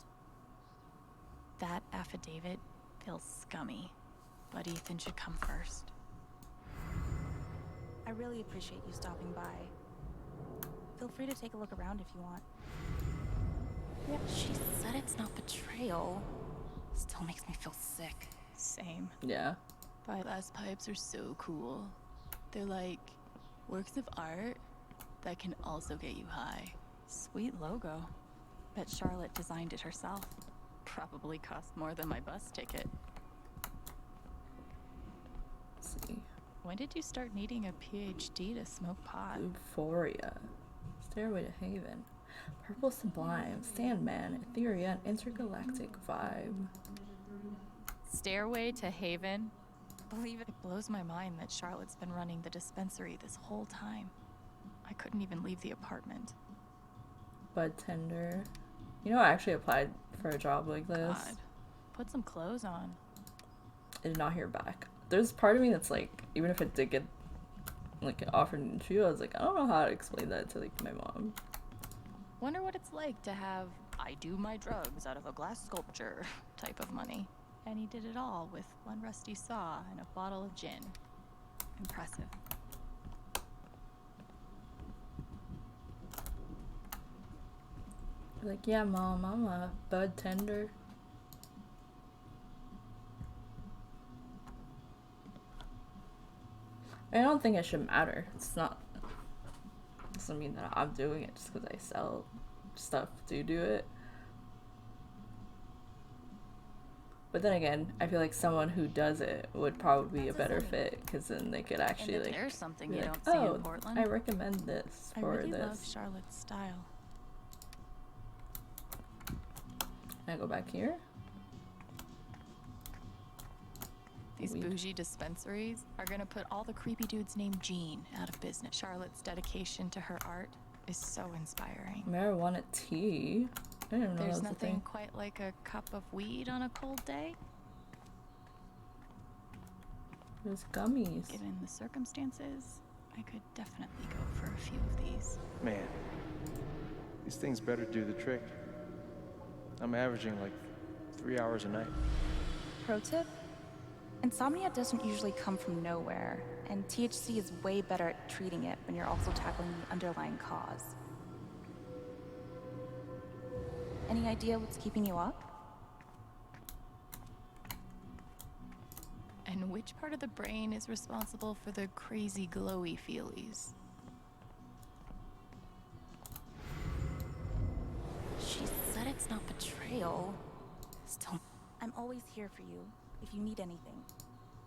That affidavit feels scummy, but Ethan should come first. I really appreciate you stopping by. Feel free to take a look around if you want. Yeah, she said it's not betrayal. Still makes me feel sick. Same. Yeah. But glass pipes are so cool. They're like works of art that can also get you high. Sweet logo. Bet Charlotte designed it herself. Probably cost more than my bus ticket. Let's see. When did you start needing a PhD to smoke pot? Euphoria. Stairway to Haven. Purple Sublime. Sandman. Ethereal. Intergalactic Vibe. Stairway to Haven? Believe it. It blows my mind that Charlotte's been running the dispensary this whole time. I couldn't even leave the apartment. Bud Tender. You know, I actually applied for a job like this. God. Put some clothes on. I did not hear back. There's part of me that's like, even if I did get like offered an interview, I was like, I don't know how to explain that to like my mom. Wonder what it's like to have I do my drugs out of a glass sculpture type of money. And he did it all with one rusty saw and a bottle of gin. Impressive. Like, yeah, Mom, I'm a bud tender. I don't think it should matter. It's not. It doesn't mean that I'm doing it just because I sell stuff to do it. But then again, I feel like someone who does it would probably be a better fit because then they could actually and if like. there's something be you like, don't see oh, in Portland. I recommend this I for really this. love Charlotte's style. Can I go back here? These bougie dispensaries are gonna put all the creepy dudes named Jean out of business. Charlotte's dedication to her art is so inspiring. Marijuana tea. I didn't know that There's was a nothing thing. quite like a cup of weed on a cold day. There's gummies. Given the circumstances, I could definitely go for a few of these. Man, these things better do the trick. I'm averaging like 3 hours a night. Pro tip? Insomnia doesn't usually come from nowhere, and THC is way better at treating it when you're also tackling the underlying cause. Any idea what's keeping you up? And which part of the brain is responsible for the crazy glowy feelies? She said it's not betrayal. Still, I'm always here for you, if you need anything.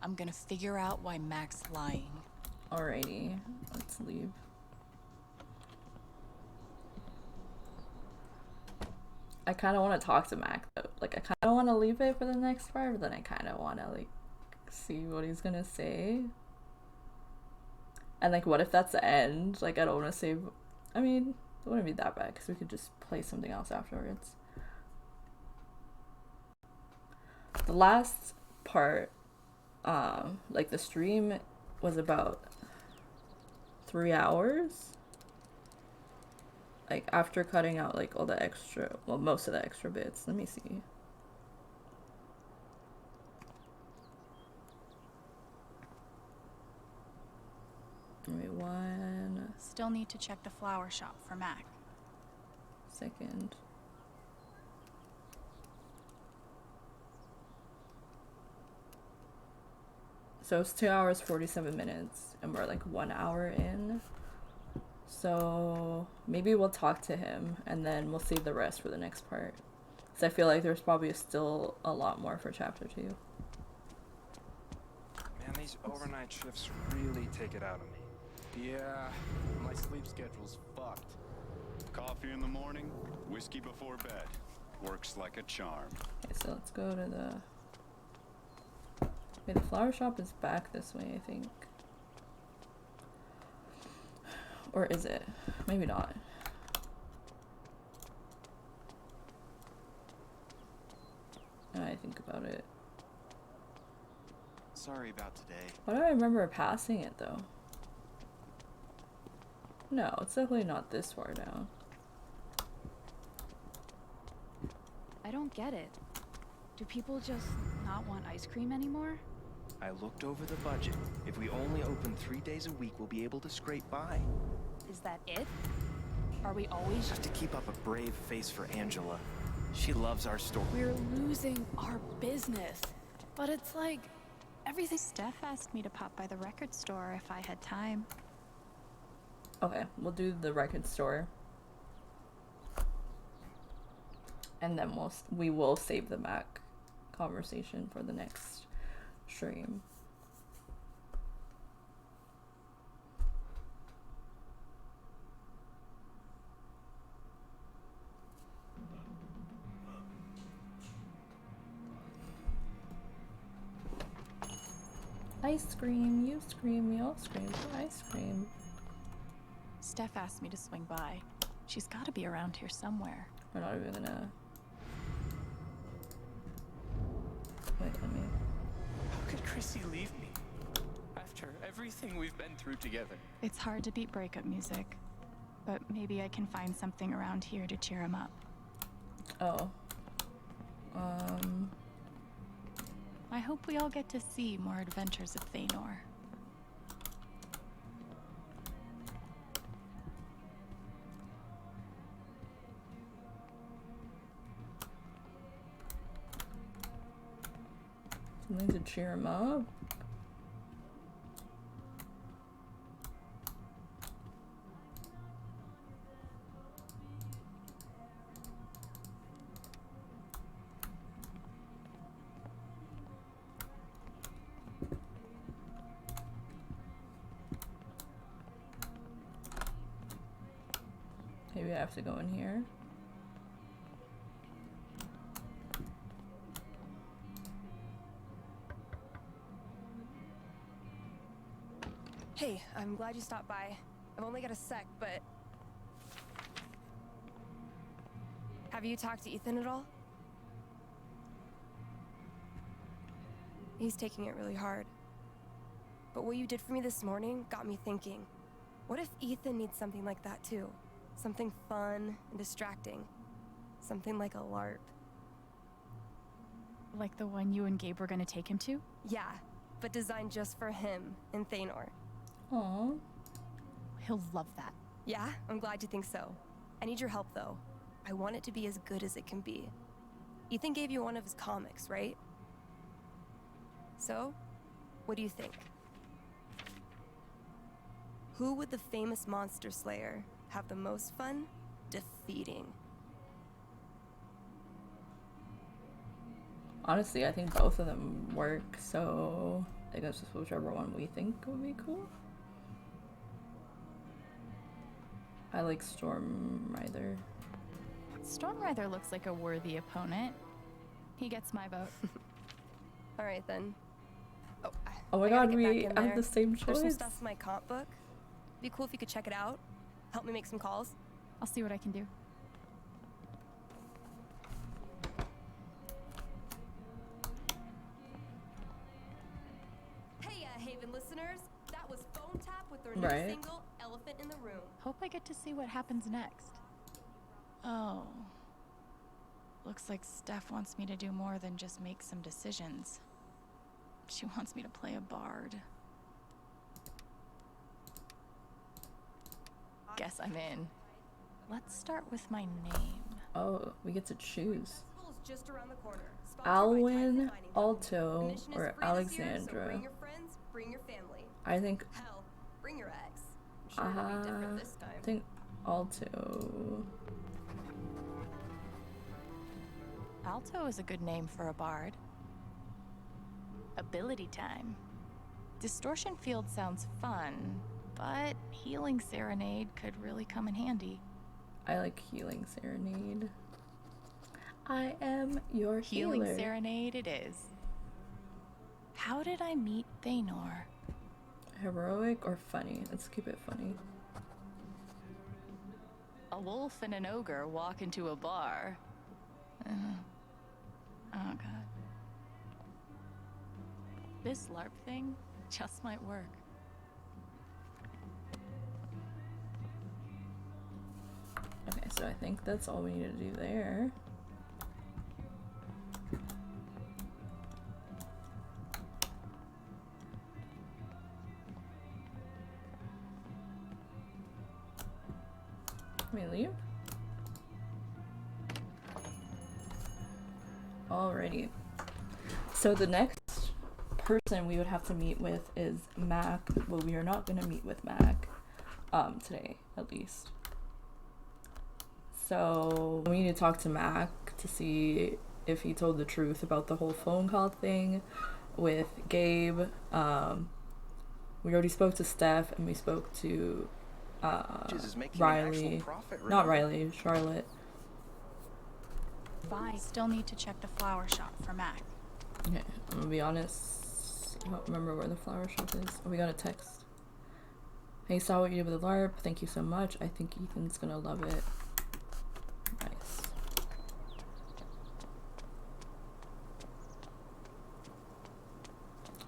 I'm gonna figure out why Mac's lying. Alrighty, let's leave. I kind of want to talk to Mac though. Like, I kind of want to leave it for the next part, but then I kind of want to like see what he's gonna say. And like, what if that's the end? Like, I don't want to save. I mean, it wouldn't be that bad because we could just play something else afterwards. The last part, like the stream was about 3 hours. Like, after cutting out like all the extra, well, most of the extra bits. Let me see. Wait, 1 Still need to check the flower shop for Mac. second. So it's 2 hours 47 minutes and we're like 1 hour in. So maybe we'll talk to him and then we'll save the rest for the next part. Because I feel like there's probably still a lot more for chapter 2. Man, these overnight shifts really take it out of me. Yeah, my sleep schedule's fucked. Coffee in the morning, whiskey before bed. Works like a charm. Okay, so let's go to the... Wait, the flower shop is back this way, I think. Or is it? Maybe not. Now I think about it. Sorry about today. Why do I remember passing it though? No, it's definitely not this far down. I don't get it. Do people just not want ice cream anymore? I looked over the budget. If we only open 3 days a week, we'll be able to scrape by. Is that it? Are we always Have to keep up a brave face for Angela. She loves our store. We're losing our business. But it's like everything. Steph asked me to pop by the record store if I had time. Okay, we'll do the record store. And then we will save the Mac conversation for the next stream. Ice cream, you scream, you'll scream for ice cream. Steph asked me to swing by. She's got to be around here somewhere. We're not even gonna... Wait, let me... How could Chrissy leave me? After everything we've been through together. It's hard to beat breakup music, but maybe I can find something around here to cheer him up. Oh. I hope we all get to see more adventures of Thanor. Something to cheer him up. Maybe I have to go in here. Hey, I'm glad you stopped by. I've only got a sec, but... Have you talked to Ethan at all? He's taking it really hard. But what you did for me this morning got me thinking. What if Ethan needs something like that too? Something fun and distracting. Something like a LARP. Like the one you and Gabe were gonna take him to? Yeah, but designed just for him and Thanor. Aww. He'll love that. Yeah, I'm glad you think so. I need your help though. I want it to be as good as it can be. Ethan gave you one of his comics, right? So, what do you think? Who would the famous monster slayer have the most fun defeating? Honestly, I think both of them work, so I guess just whichever one we think would be cool. I like Storm Rider. Storm Rider looks like a worthy opponent. He gets my vote. All right then. Oh my I gotta god, get we back in have there. the same There's some choice. stuff in my comp book. Be cool if you could check it out. Help me make some calls. I'll see what I can do. Hey, Haven listeners. That was Phone Tap with their Right. new single, Elephant in the Room. Hope I get to see what happens next. Oh. Looks like Steph wants me to do more than just make some decisions. She wants me to play a bard. Guess I'm in. Let's start with my name. Oh, we get to choose. Festival's just around the corner. Sponsored by Alwyn, Tyson Mining Alto, Admission is or free this year, so Alexandra. bring your friends, bring your family. I think Hell, bring your ex. I'm sure it'll be different this time. I think Alto. Alto is a good name for a bard. Ability time. Distortion Field sounds fun, but Healing Serenade could really come in handy. I like Healing Serenade. I am your Healing healer. Serenade it is. How did I meet Thanor? Heroic or funny? Let's keep it funny. A wolf and an ogre walk into a bar. Oh god. This LARP thing just might work. Okay, so I think that's all we need to do there. Can we leave? Alrighty. So the next person we would have to meet with is Mac. Well, we are not going to meet with Mac today, at least. So we need to talk to Mac to see if he told the truth about the whole phone call thing with Gabe. We already spoke to Steph and we spoke to Riley. Not Riley, Charlotte. Bye. Still need to check the flower shop for Mac. Okay, I'm gonna be honest. I don't remember where the flower shop is. Oh, we got a text. Hey, saw what you did with the LARP. Thank you so much. I think Ethan's gonna love it. Nice.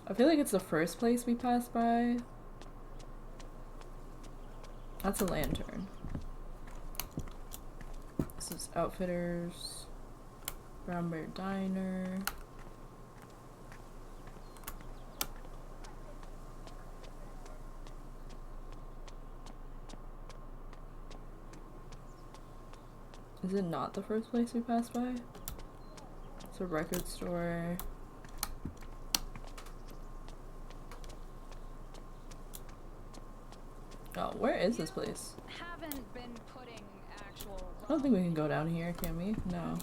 I feel like it's the first place we passed by. That's a lantern. This is Outfitters. Brown Bear Diner. Is it not the first place we passed by? It's a record store. Oh, where is this place? Haven't been putting actual. I don't think we can go down here, can we? No.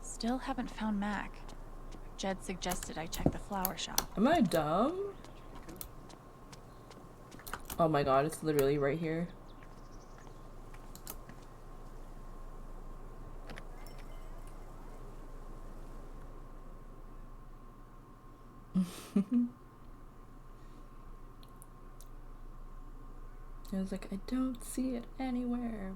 Still haven't found Mac. Jed suggested I check the flower shop. Am I dumb? Oh my god, it's literally right here. I was like, I don't see it anywhere.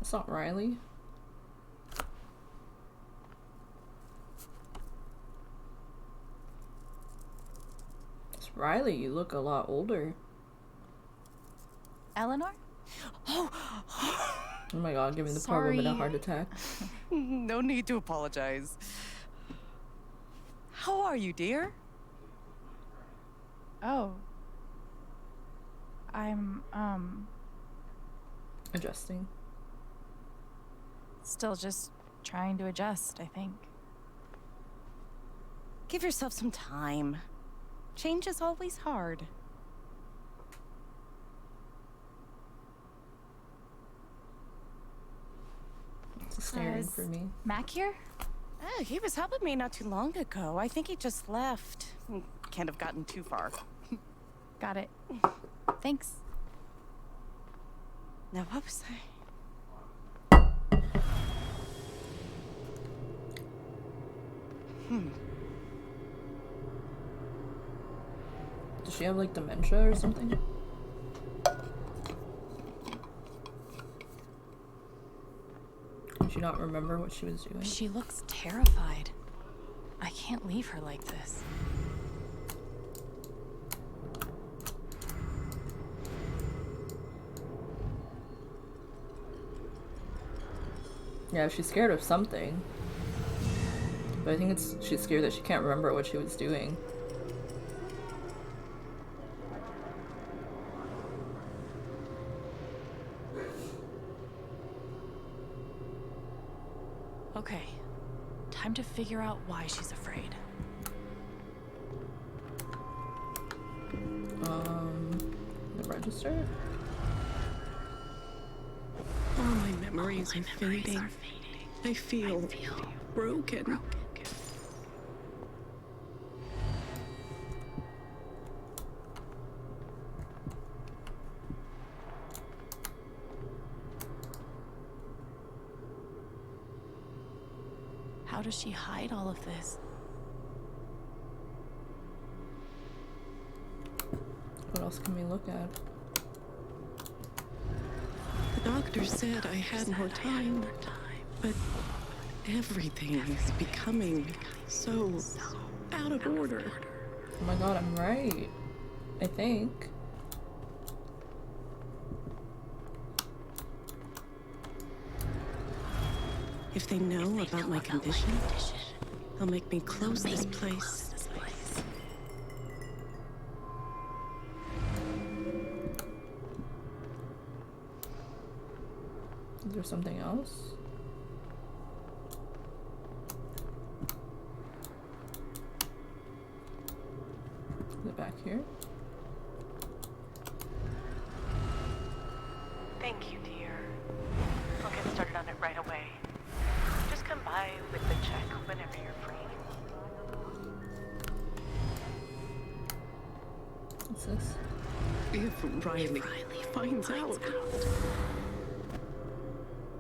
It's not Riley. It's Riley. You look a lot older. Eleanor? Oh my god, giving the poor woman a heart attack. No need to apologize. How are you, dear? Oh. I'm, Adjusting. still just trying to adjust, I think. Give yourself some time. Change is always hard. It's staring for me. Mac here? Oh, he was helping me not too long ago. I think he just left. Can't have gotten too far. Got it. Thanks. Now, what was I? Does she have like dementia or something? Does she not remember what she was doing? She looks terrified. I can't leave her like this. Yeah, she's scared of something. But I think she's scared that she can't remember what she was doing. Okay, time to figure out why she's afraid. The register? All my memories are fading. I feel broken. How does she hide all of this? What else can we look at? The doctor said I had more time, but everything is becoming so out of order. Oh my god, I'm right. I think. If they know about my condition, they'll make me close this place. Is there something else? Is it back here? Thank you, dear. I'll get started on it right away. Just come by with the check whenever you're free. What's this? If Riley finds out,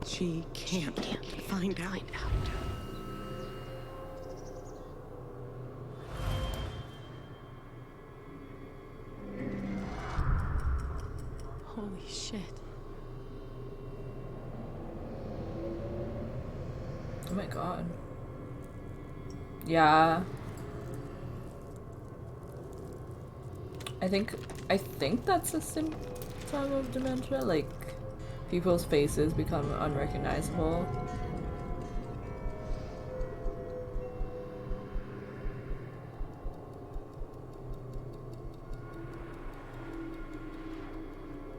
she can't find out. Holy shit. Oh my god. Yeah. I think that's a symptom of dementia, like people's faces become unrecognizable.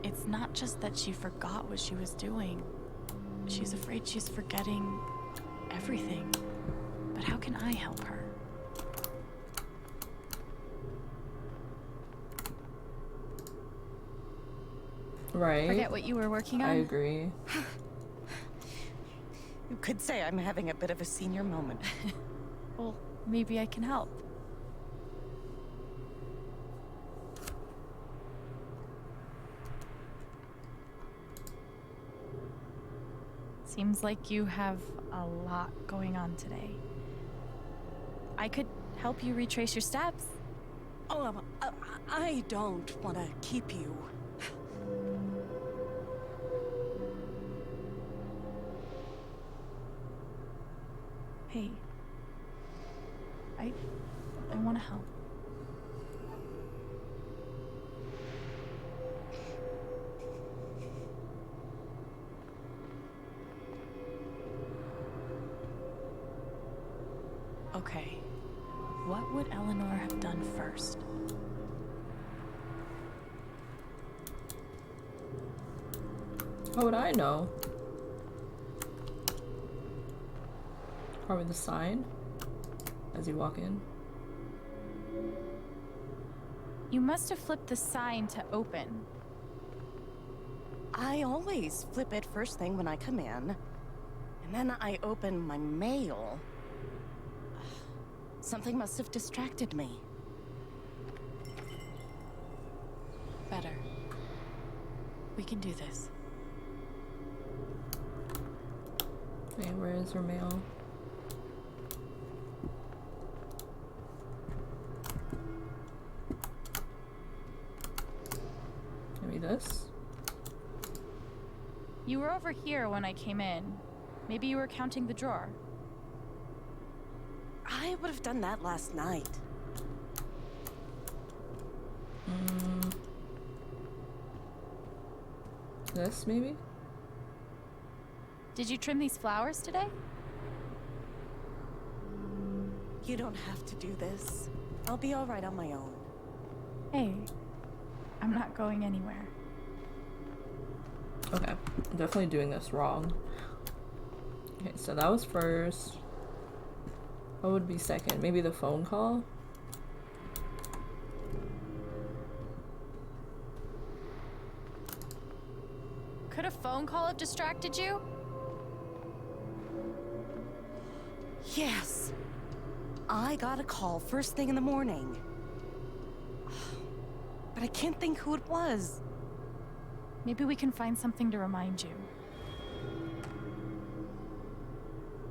It's not just that she forgot what she was doing. She's afraid she's forgetting everything. But how can I help her? Right. Forget what you were working on? I agree. You could say I'm having a bit of a senior moment. Well, maybe I can help. Seems like you have a lot going on today. I could help you retrace your steps. Oh, I don't want to keep you. Hey, I want to help. Okay, what would Eleanor have done first? How would I know? Probably the sign as you walk in. You must have flipped the sign to open. I always flip it first thing when I come in, and then I open my mail. Something must have distracted me. Better. We can do this. Okay, where is her mail? Maybe this? You were over here when I came in. Maybe you were counting the drawer. I would have done that last night. This, maybe? Did you trim these flowers today? You don't have to do this. I'll be all right on my own. Hey, I'm not going anywhere. Okay, I'm definitely doing this wrong. Okay, so that was first. What would be second? Maybe the phone call? Could a phone call have distracted you? Yes. I got a call first thing in the morning. But I can't think who it was. Maybe we can find something to remind you.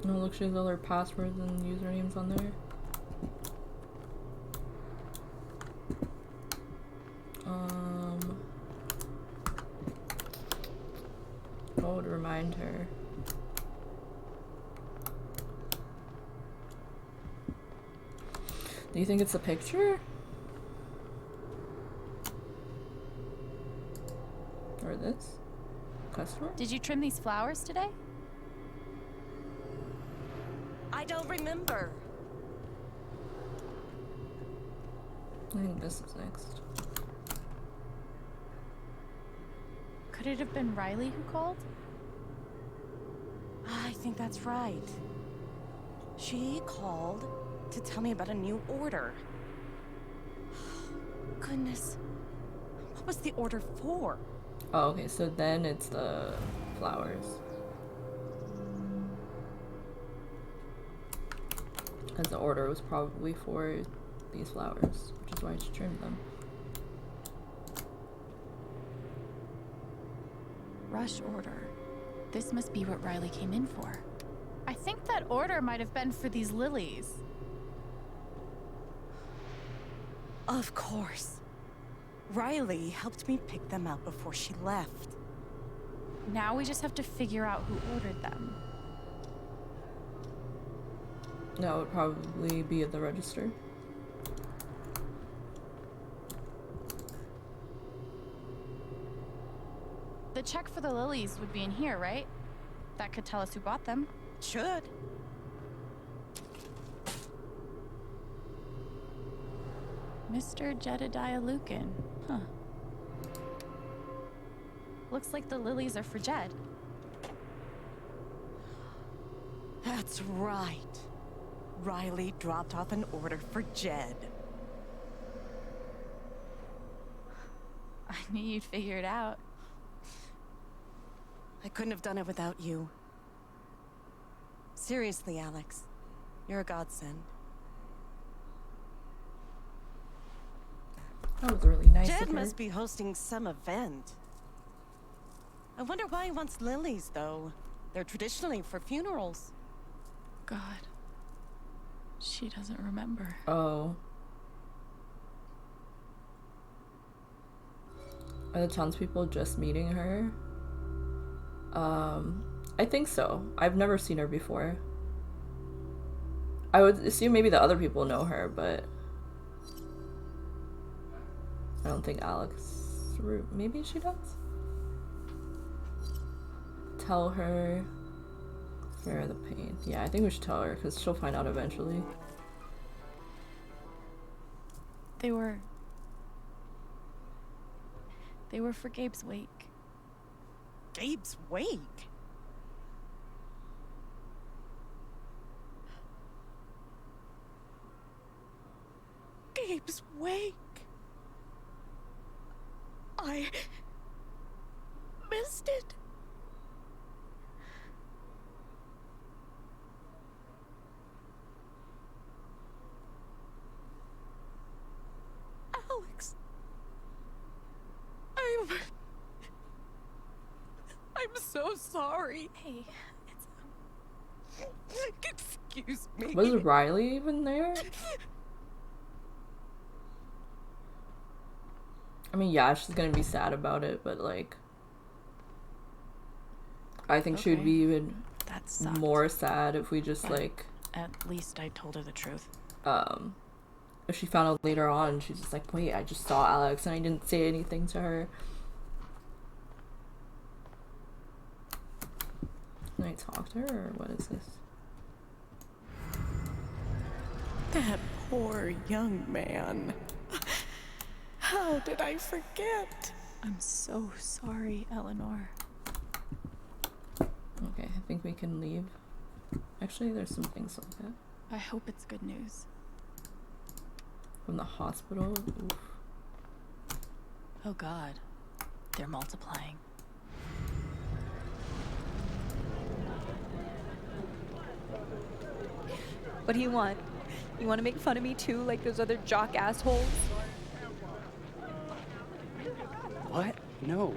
No, look, she has all her passwords and usernames on there. What would remind her? Do you think it's a picture? Or this? Customer? Did you trim these flowers today? I don't remember. I think this is next. Could it have been Riley who called? I think that's right. She called to tell me about a new order. Goodness. What was the order for? Oh, okay, so then it's the flowers. Because the order was probably for these flowers, which is why she trimmed them. Rush order. This must be what Riley came in for. I think that order might have been for these lilies. Of course. Riley helped me pick them out before she left. Now we just have to figure out who ordered them. That would probably be at the register. The check for the lilies would be in here, right? That could tell us who bought them. Should. Mr. Jedediah Lucan. Huh. Looks like the lilies are for Jed. That's right. Riley dropped off an order for Jed. I knew you'd figure it out. I couldn't have done it without you. Seriously, Alex. You're a godsend. That was really nice Jed of her. must be hosting some event. I wonder why he wants lilies, though. They're traditionally for funerals. God. She doesn't remember. Oh. Are the townspeople just meeting her? I think so. I've never seen her before. I would assume maybe the other people know her, but I don't think Alex... Maybe she does? Tell her... Spare the pain. Yeah, I think we should tell her, because she'll find out eventually. They were for Gabe's wake. Gabe's wake? Gabe's wake? I missed it. Alex. I'm so sorry. Hey, excuse me. Was Riley even there? I mean, yeah, she's gonna be sad about it, but like, I think she would be even That sucked. more sad if we just But like, at least I told her the truth. if she found out later on, she's just like, wait, I just saw Alex and I didn't say anything to her. Can I talk to her, or what is this? That poor young man. How did I forget? I'm so sorry, Eleanor. Okay, I think we can leave. Actually, there's some things like that. I hope it's good news. From the hospital? Oof. Oh God, they're multiplying. What do you want? You want to make fun of me too, like those other jock assholes? What? No.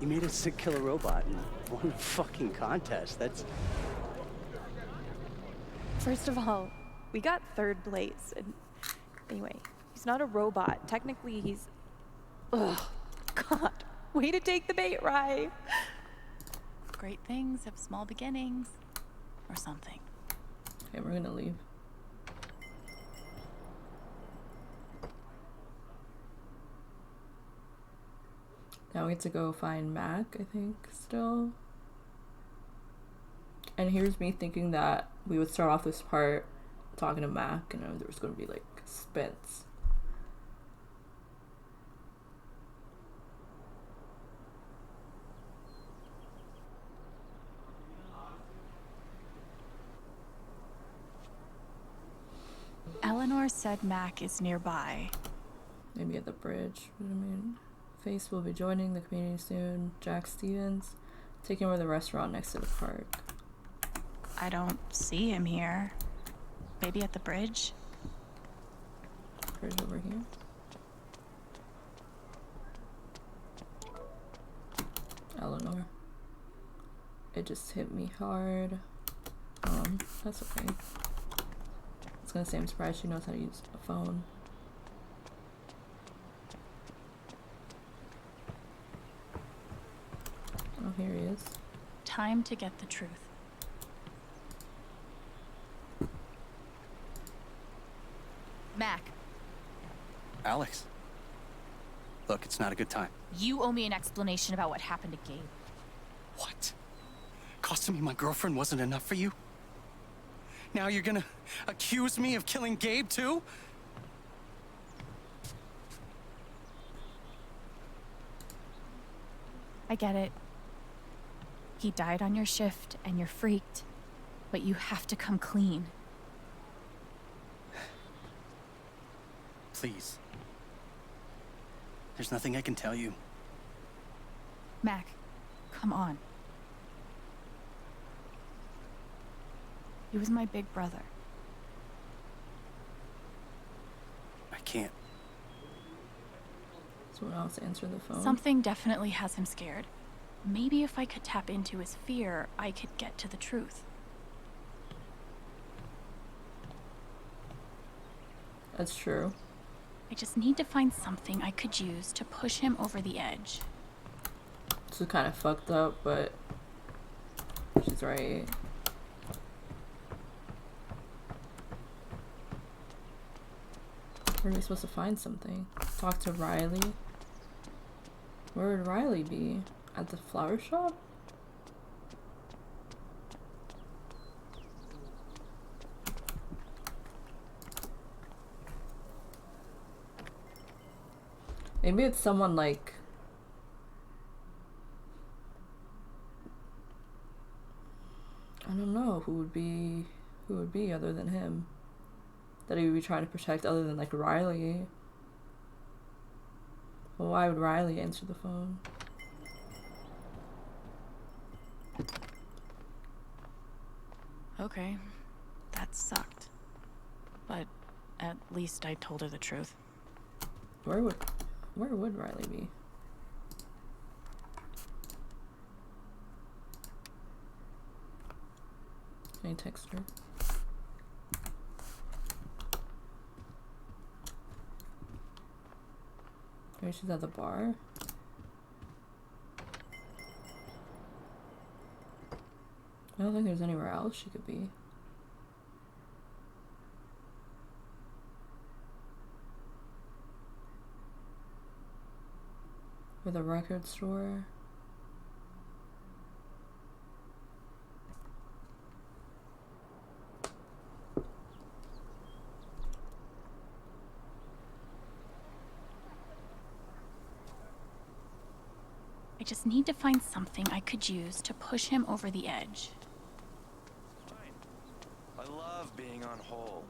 You made a sick killer robot and won a fucking contest. That's... First of all, we got third place. And anyway, he's not a robot. Technically, he's... Ugh. God. Way to take the bait, Rye. Great things have small beginnings. Or something. Okay, we're gonna leave. Now we get to go find Mac, I think, still. And here's me thinking that we would start off this part talking to Mac, and there was going to be like suspense. Eleanor said Mac is nearby. Maybe at the bridge. What do I mean? Face will be joining the community soon. Jack Stevens taking over the restaurant next to the park. I don't see him here. Maybe at the bridge? Bridge over here. Eleanor. It just hit me hard. That's okay. I was gonna say I'm surprised she knows how to use a phone. Oh, here he is. Time to get the truth. Mac, Alex. Look, it's not a good time. you owe me an explanation about what happened to Gabe. What? Costing me my girlfriend wasn't enough for you? Now you're gonna accuse me of killing Gabe, too? I get it. He died on your shift and you're freaked, but you have to come clean. Please. There's nothing I can tell you. Mac, come on. He was my big brother. I can't. Someone else answer the phone. Something definitely has him scared. Maybe if I could tap into his fear, I could get to the truth. That's true. I just need to find something I could use to push him over the edge. This is kind of fucked up, but she's right. Where are we supposed to find something? Talk to Riley? Where would Riley be? At the flower shop? Maybe it's someone like... I don't know who would be other than him. That he would be trying to protect other than like Riley. Well, why would Riley answer the phone? Okay, that sucked. But at least I told her the truth. Where would Riley be? Can I text her? Maybe she's at the bar? I don't think there's anywhere else she could be. Or the record store. I just need to find something I could use to push him over the edge. I love being on hold.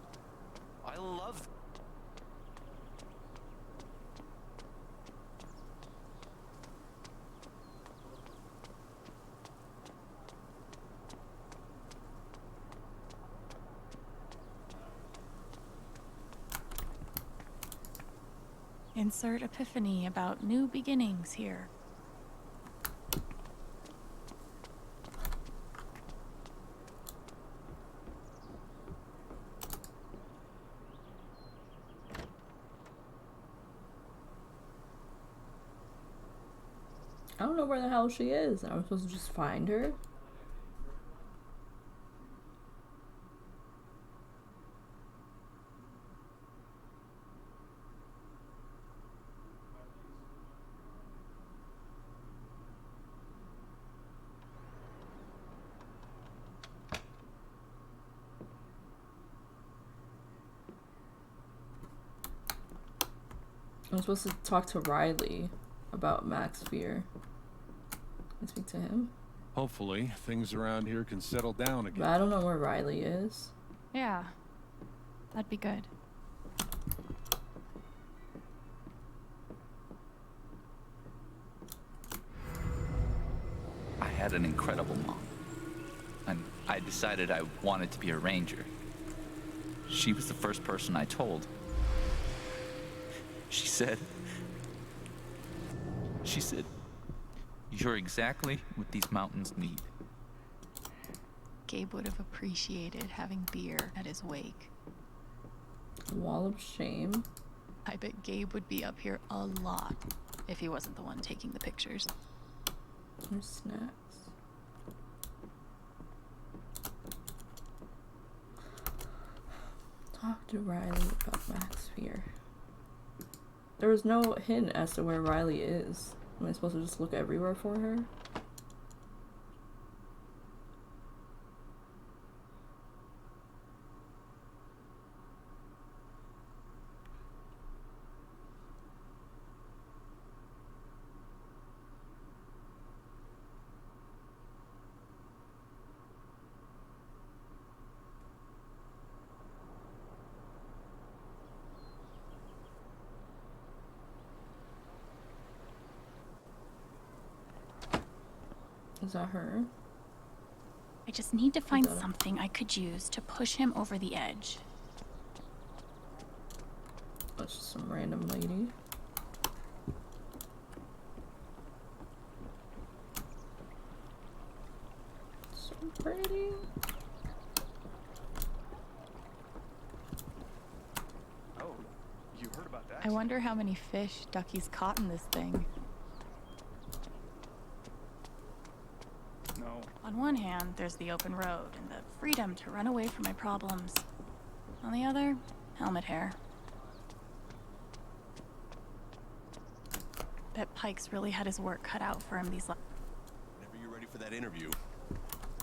I love... Insert epiphany about new beginnings here. I don't know where the hell she is. I'm supposed to just find her? I'm supposed to talk to Riley about Mac's fear. Can I speak to him? Hopefully, things around here can settle down again. But I don't know where Riley is. Yeah, that'd be good. I had an incredible mom, and I decided I wanted to be a ranger. She was the first person I told. She said, "You're exactly what these mountains need." Gabe would have appreciated having beer at his wake. Wall of shame. I bet Gabe would be up here a lot if he wasn't the one taking the pictures. There's snacks. Talk to Riley about Mac's fear. There was no hint as to where Riley is. Am I supposed to just look everywhere for her? Is that her? I just need to find something I could use to push him over the edge. That's just some random lady. So pretty. Oh, you heard about that? I wonder how many fish Ducky's caught in this thing. No. On one hand, there's the open road and the freedom to run away from my problems. On the other, helmet hair. Bet Pike's really had his work cut out for him these last. Whenever you're ready for that interview,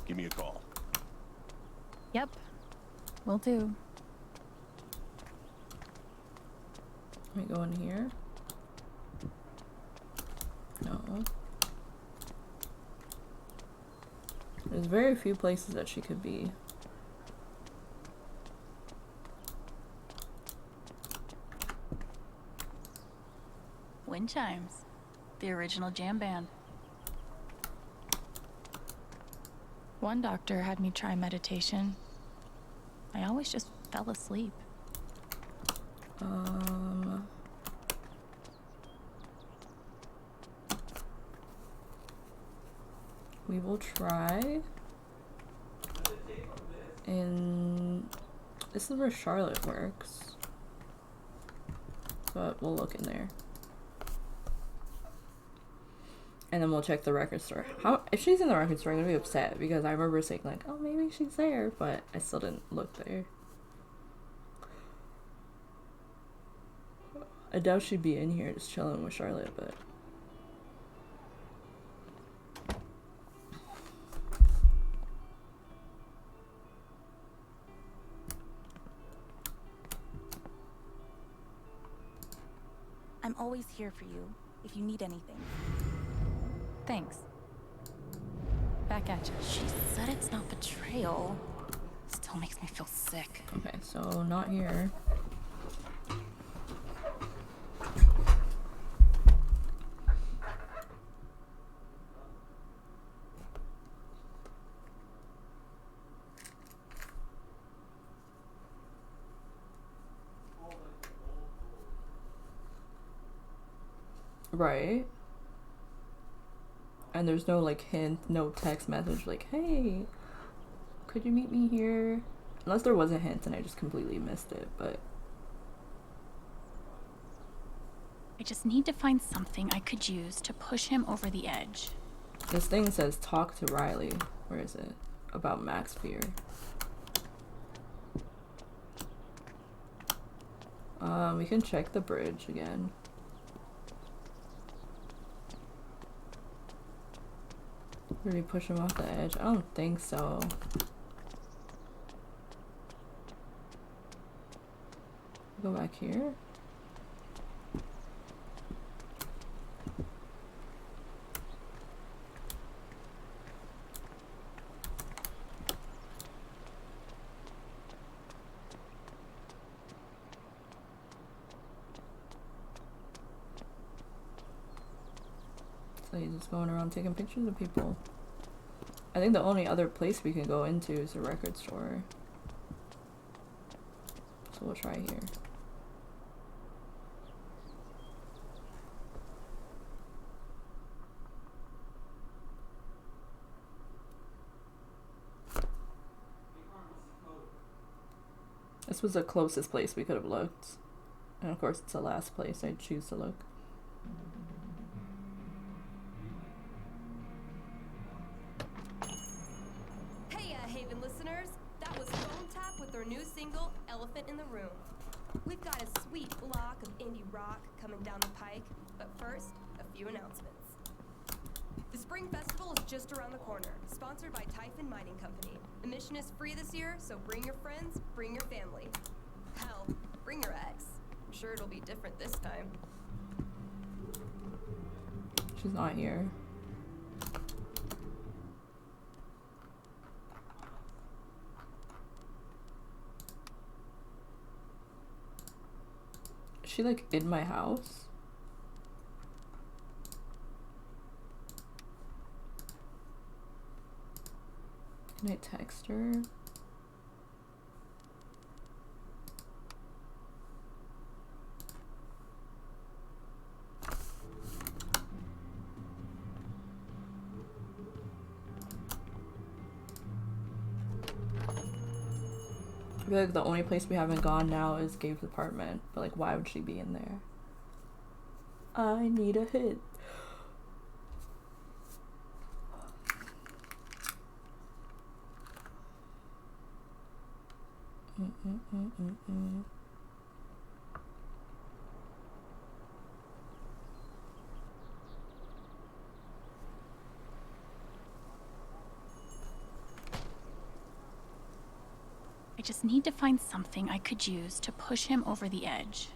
give me a call. Yep, will do. Can we go in here? No. There's very few places that she could be. Wind chimes. The original jam band. One doctor had me try meditation. I always just fell asleep. We will try. And this is where Charlotte works. So we'll look in there. And then we'll check the record store. If she's in the record store, I'm gonna be upset because I remember saying like, oh, maybe she's there, but I still didn't look there. I doubt she'd be in here just chilling with Charlotte, but I'm always here for you, if you need anything. Thanks. Back at you. She said it's not betrayal. Still makes me feel sick. okay, so not here. Right. And there's no like hint, no text message like, hey, could you meet me here? Unless there was a hint and I just completely missed it, but I just need to find something I could use to push him over the edge. this thing says talk to Riley. Where is it? About Mac's fear. We can check the bridge again. Did we push him off the edge? I don't think so. Go back here. So he's just going around taking pictures of people. I think the only other place we can go into is the record store. So we'll try here. This was the closest place we could have looked. And of course it's the last place I'd choose to look. Hey, Haven listeners. That was Phone Tap with their new single, Elephant in the Room. We've got a sweet block of indie rock coming down the pike, but first, a few announcements. The Spring Festival is just around the corner, sponsored by Typhon Mining Company. Admission is free this year, so bring your friends, bring your family. Hell, bring your ex. I'm sure it'll be different this time. She's not here. Is she like in my house? Can I text her? I feel like the only place we haven't gone now is Gabe's apartment, but like why would she be in there? I need a hit. I just need to find something I could use to push him over the edge.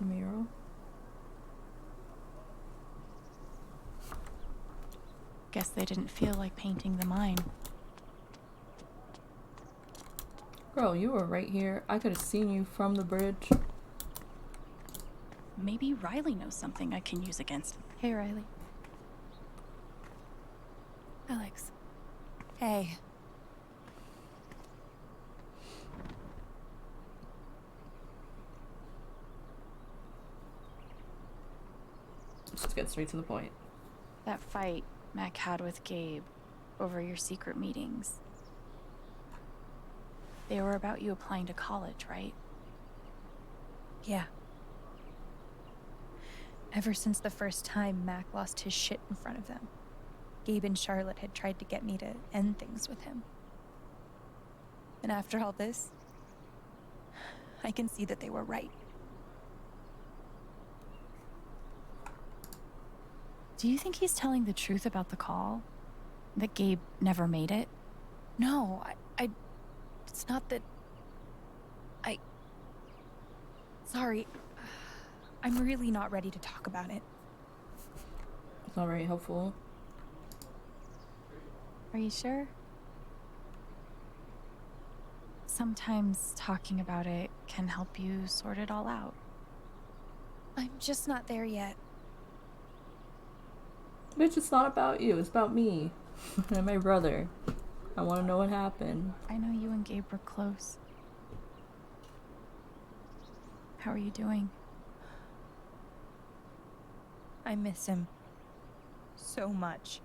Mural. Guess they didn't feel like painting the mine. Girl, you were right here. I could have seen you from the bridge. Maybe Riley knows something I can use against him. Hey, Riley. Alex. Hey. Just get straight to the point. That fight Mac had with Gabe over your secret meetings. They were about you applying to college, right? Yeah. Ever since the first time Mac lost his shit in front of them, Gabe and Charlotte had tried to get me to end things with him. And after all this, I can see that they were right. Do you think he's telling the truth about the call? That Gabe never made it? No, it's not that... Sorry. I'm really not ready to talk about it. It's not very helpful. Are you sure? Sometimes talking about it can help you sort it all out. I'm just not there yet. Bitch, it's not about you. It's about me and my brother. I want to know what happened. I know you and Gabe were close. How are you doing? I miss him so much.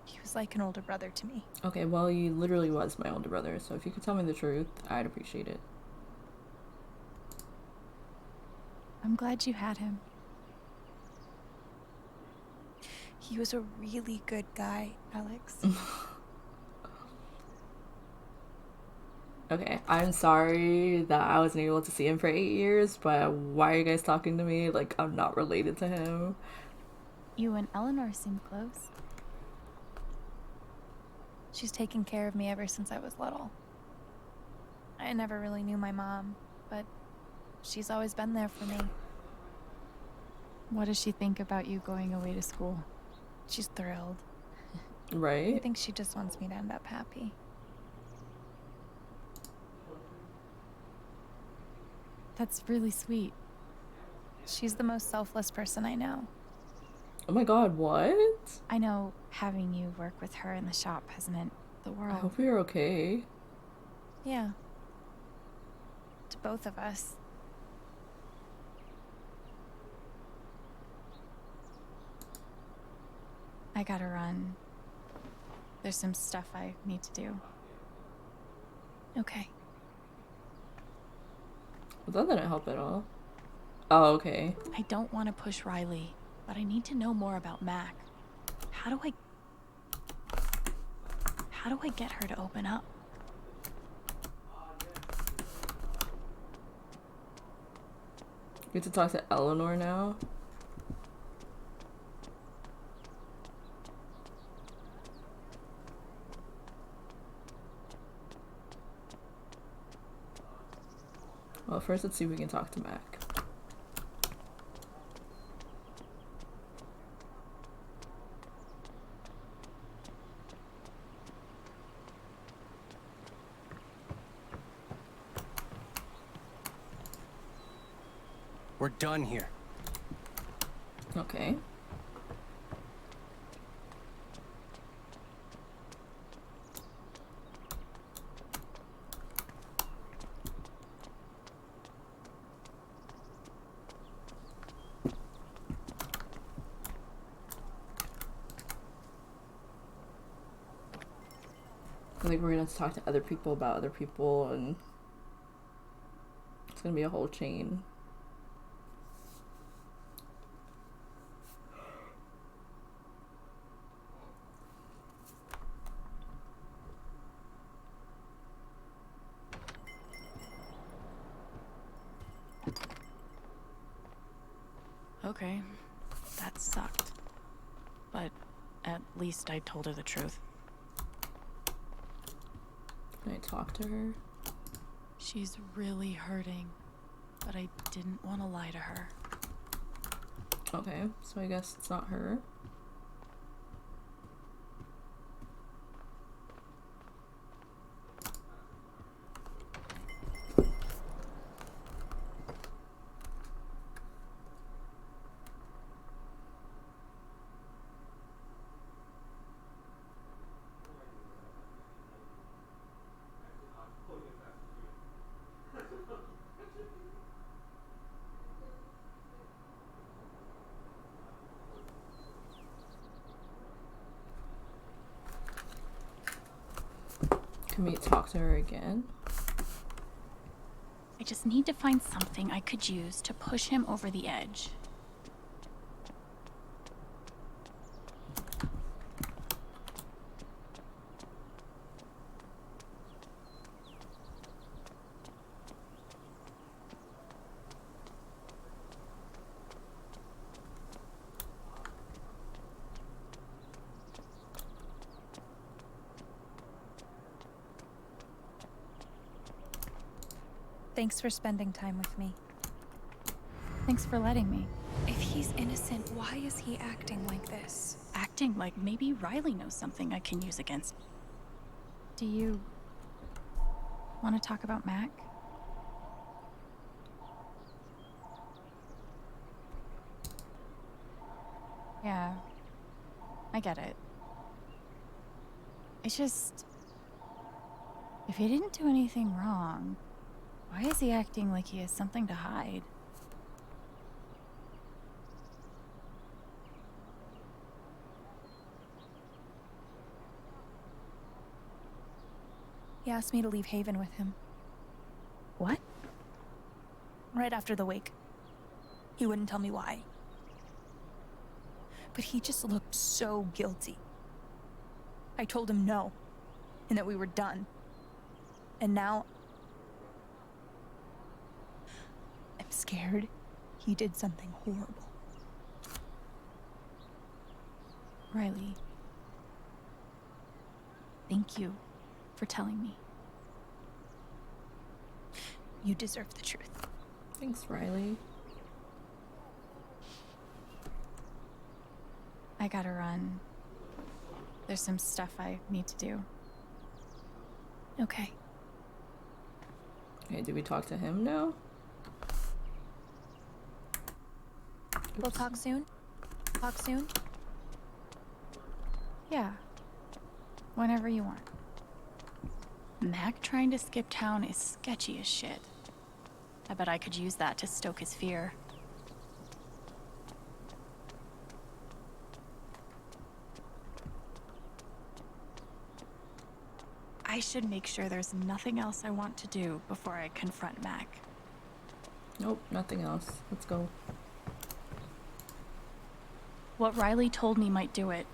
He was like an older brother to me. Okay, well, he literally was my older brother, so if you could tell me the truth, I'd appreciate it. I'm glad you had him. He was a really good guy, Alex. Okay, I'm sorry that I wasn't able to see him for 8 years, but why are you guys talking to me like I'm not related to him? You and Eleanor seem close. She's taken care of me ever since I was little. I never really knew my mom, but she's always been there for me. What does she think about you going away to school? She's thrilled. Right? I think she just wants me to end up happy. That's really sweet. She's the most selfless person I know. Oh my god, what? I know having you work with her in the shop has meant the I world. hope you're okay. Yeah. To both of us. I gotta run. There's some stuff I need to do. Okay. Well, that didn't help at all. Oh, okay. I don't want to push Riley, but I need to know more about Mac. How do I get her to open up? You get to talk to Eleanor now? Well, first let's see if we can talk to Mac. We're done here. Okay. I think we're gonna have to talk to other people about other people, and it's gonna be a whole chain. Okay, that sucked. But at least I told her the truth. Can I talk to her? She's really hurting, but I didn't want to lie to her. Okay, so I guess it's not her. Can we talk to her again? I just need to find something I could use to push him over the edge. Thanks for spending time with me. Thanks for letting me. If he's innocent, why is he acting like this? Acting like maybe Riley knows something I can use against me. Do you want to talk about Mac? Yeah, I get it. It's just, if he didn't do anything wrong, why is he acting like he has something to hide? He asked me to leave Haven with him. What? Right after the wake. He wouldn't tell me why. But he just looked so guilty. I told him no, and that we were done. And now scared he did something horrible. Riley, thank you for telling me. You deserve the truth. Thanks, Riley. I gotta run. There's some stuff I need to do. Okay. Okay, do we talk to him now? We'll talk soon? Talk soon? Yeah. Whenever you want. Mac trying to skip town is sketchy as shit. I bet I could use that to stoke his fear. I should make sure there's nothing else I want to do before I confront Mac. Nope, nothing else. Let's go. What Riley told me might do it,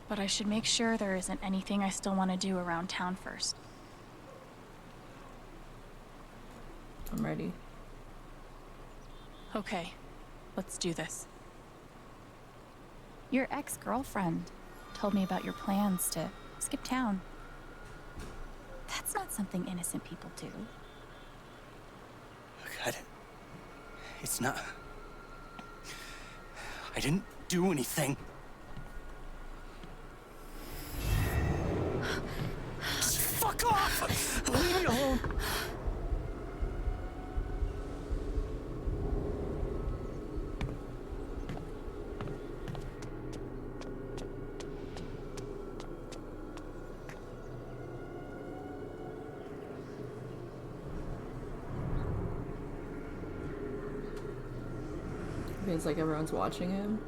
but I should make sure there isn't anything I still want to do around town first. I'm ready. Okay, let's do this. Your ex-girlfriend told me about your plans to skip town. That's not something innocent people do. God, it's not... I didn't do anything. Just fuck off! Leave me alone! Feels like everyone's watching him.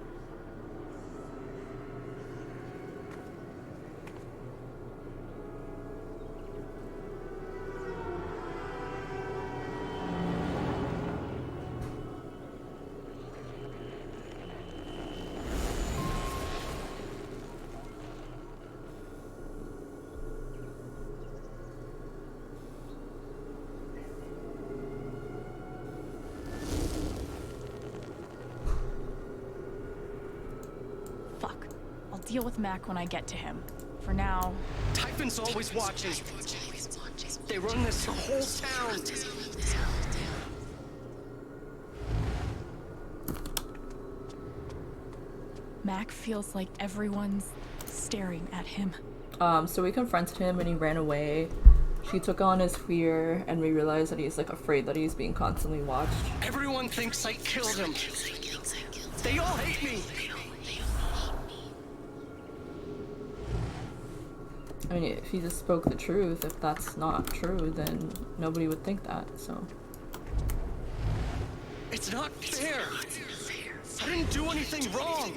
Deal with Mac when I get to him. For now... Typhon's always watching. They run this whole town. Mac feels like everyone's staring at him. So we confronted him and he ran away. She took on his fear and we realized that he's like afraid that he's being constantly watched. Everyone thinks I killed him. They all hate me. I mean, if he just spoke the truth, if that's not true, then nobody would think that, so. It's not fair. I didn't do anything wrong.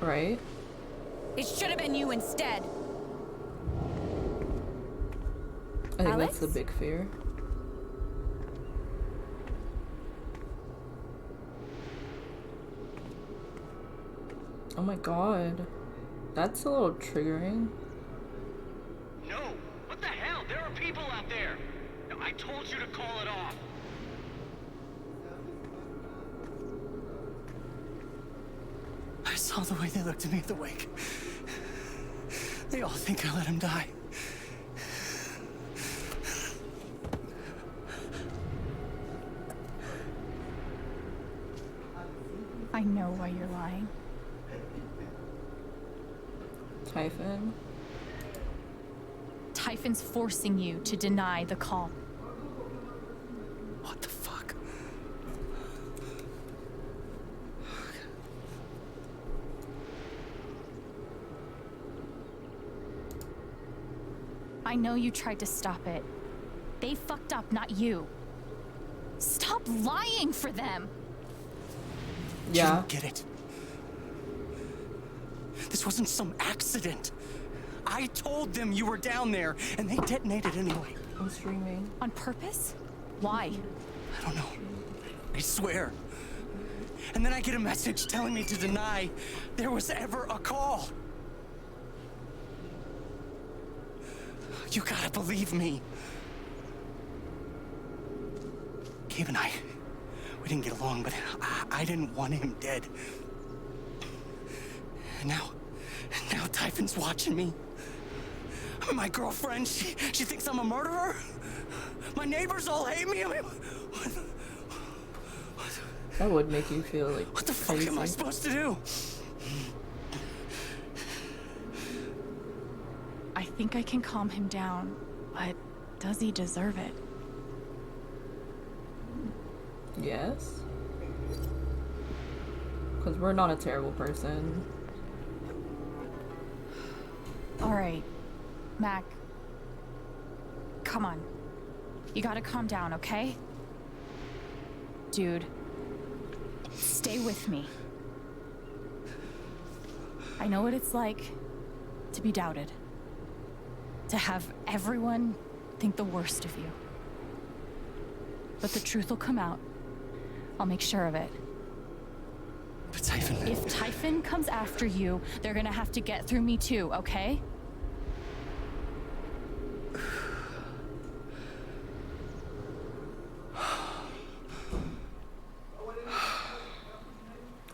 Right? It should have been you instead. I think Alex? that's the big fear. Oh my god. That's a little triggering. No! What the hell? There are people out there! No, I told you to call it off! I saw the way they looked at me at the wake. They all think I let him die. I know why you're lying. Typhon? Typhon's forcing you to deny the call. What the fuck? I know you tried to stop it. They fucked up, not you. Stop lying for them! Yeah. You don't get it. This wasn't some accident. I told them you were down there, and they detonated anyway. I'm streaming. On purpose? Why? I don't know. I swear. And then I get a message telling me to deny there was ever a call. You gotta believe me. Gabe and I, we didn't get along, but I didn't want him dead. And now Typhon's watching me. My girlfriend, she thinks I'm a murderer. My neighbors all hate me. I mean, That would make you feel like what the crazy. fuck am I supposed to do? I think I can calm him down, but does he deserve it? Yes. Because we're not a terrible person. All right, Mac. Come on. You gotta calm down, okay? Dude, stay with me. I know what it's like to be doubted. To have everyone think the worst of you. But the truth will come out. I'll make sure of it. But Typhon... If Typhon comes after you, they're gonna have to get through me too, okay?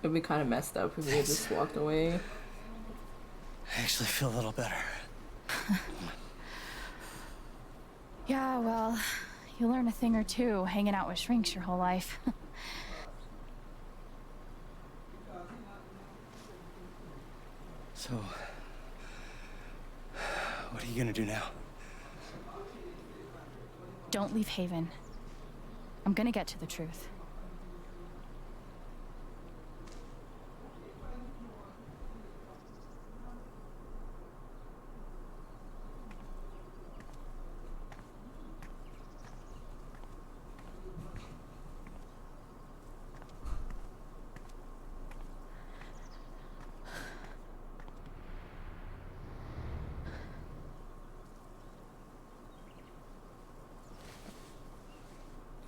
It'd be kind of messed up if we had just walked away. I actually feel a little better. Yeah, well, you learn a thing or two hanging out with shrinks your whole life. So, what are you gonna do now? Don't leave Haven. I'm gonna get to the truth.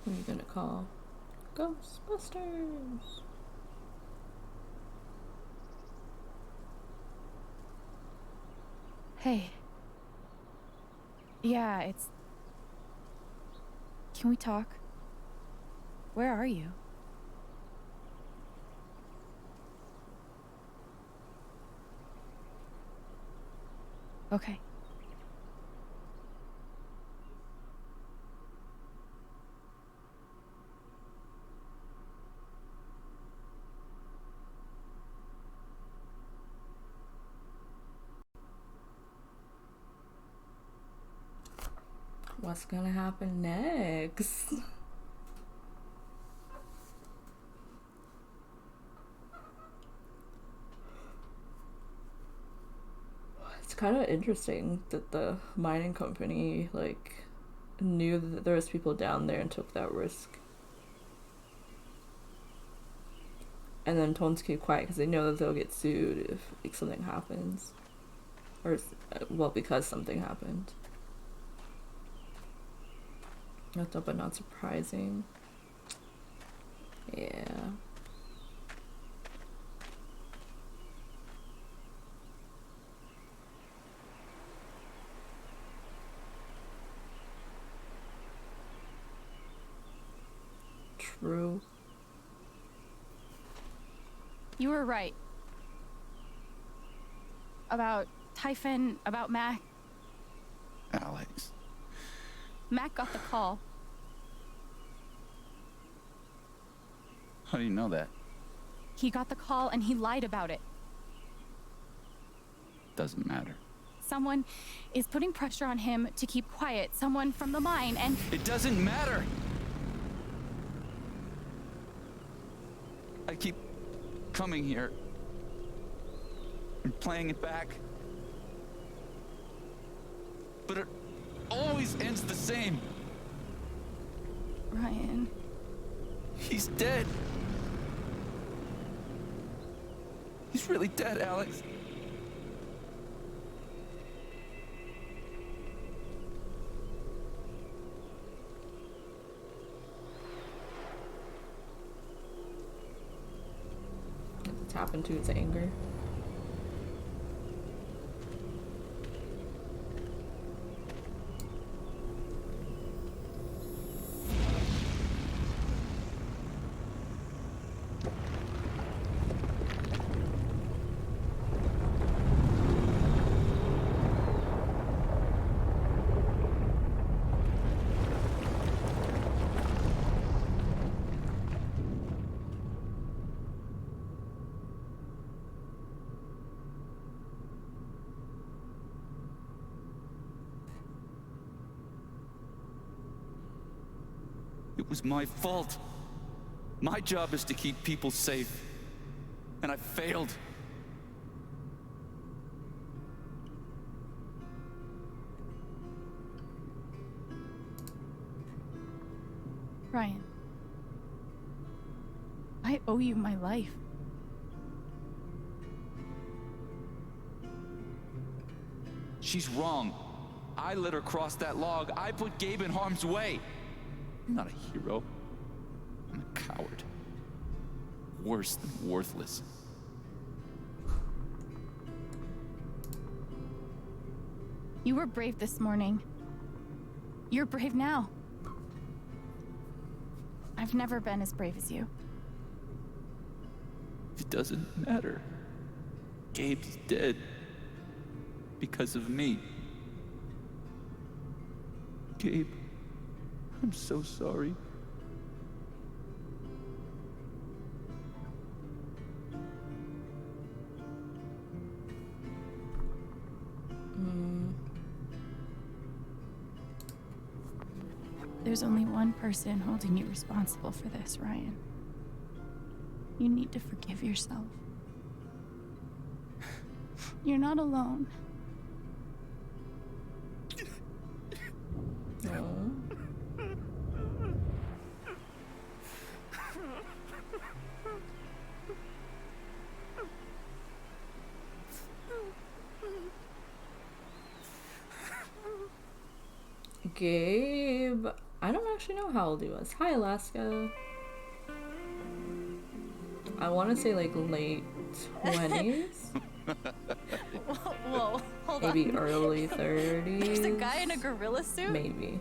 Who are you gonna call? Ghostbusters! Hey. Yeah, it's... Can we talk? Where are you? Okay. What's gonna happen next? It's kind of interesting that the mining company, like, knew that there was people down there and took that risk. And then told them to keep quiet because they know that they'll get sued if, like, something happens. Or, well, because something happened. That's all but not surprising. Yeah. True. You were right. About Typhon, about Mac. Alex. Mac got the call. How do you know that? He got the call and he lied about it. Doesn't matter. Someone is putting pressure on him to keep quiet. Someone from the mine and... It doesn't matter! I keep coming here and playing it back. But it always ends the same. Ryan. He's dead. He's really dead, Alex. Tap into his anger. It was my fault. My job is to keep people safe. And I failed. Ryan, I owe you my life. She's wrong. I let her cross that log. I put Gabe in harm's way. I'm not a hero. I'm a coward. Worse than worthless. You were brave this morning. You're brave now. I've never been as brave as you. It doesn't matter. Gabe's dead. Because of me. Gabe, I'm so sorry. There's only one person holding you responsible for this, Ryan. You need to forgive yourself. You're not alone. Gabe, I don't actually know how old he was. Hi, Alaska. I want to say like late 20s. Whoa, hold Maybe on. early 30s. There's a guy in a gorilla suit? Maybe.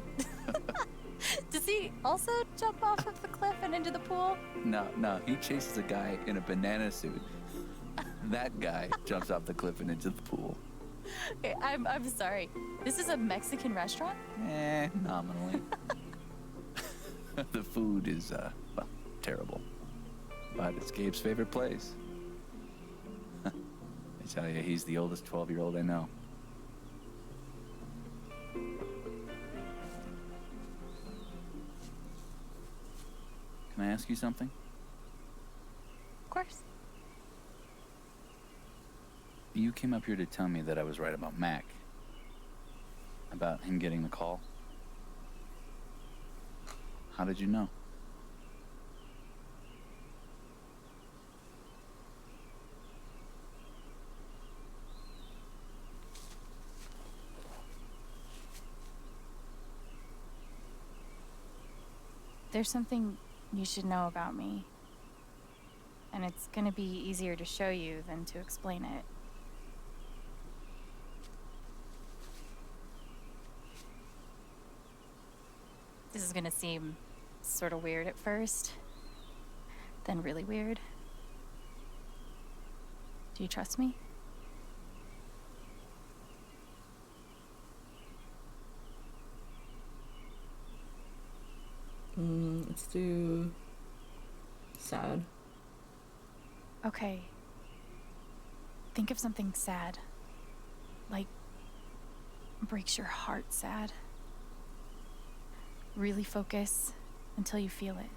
Does he also jump off of the cliff and into the pool? No, he chases a guy in a banana suit. That guy jumps off the cliff and into the pool. Okay, I'm sorry. This is a Mexican restaurant? Nominally. The food is, well, terrible. But it's Gabe's favorite place. I tell you, he's the oldest 12-year-old I know. Can I ask you something? Of course. You came up here to tell me that I was right about Mac. About him getting the call. How did you know? There's something you should know about me. And it's gonna be easier to show you than to explain it. This is gonna seem sort of weird at first, then really weird. Do you trust me? Let's do sad. Okay. Think of something sad. Like, breaks your heart sad. Really focus until you feel it.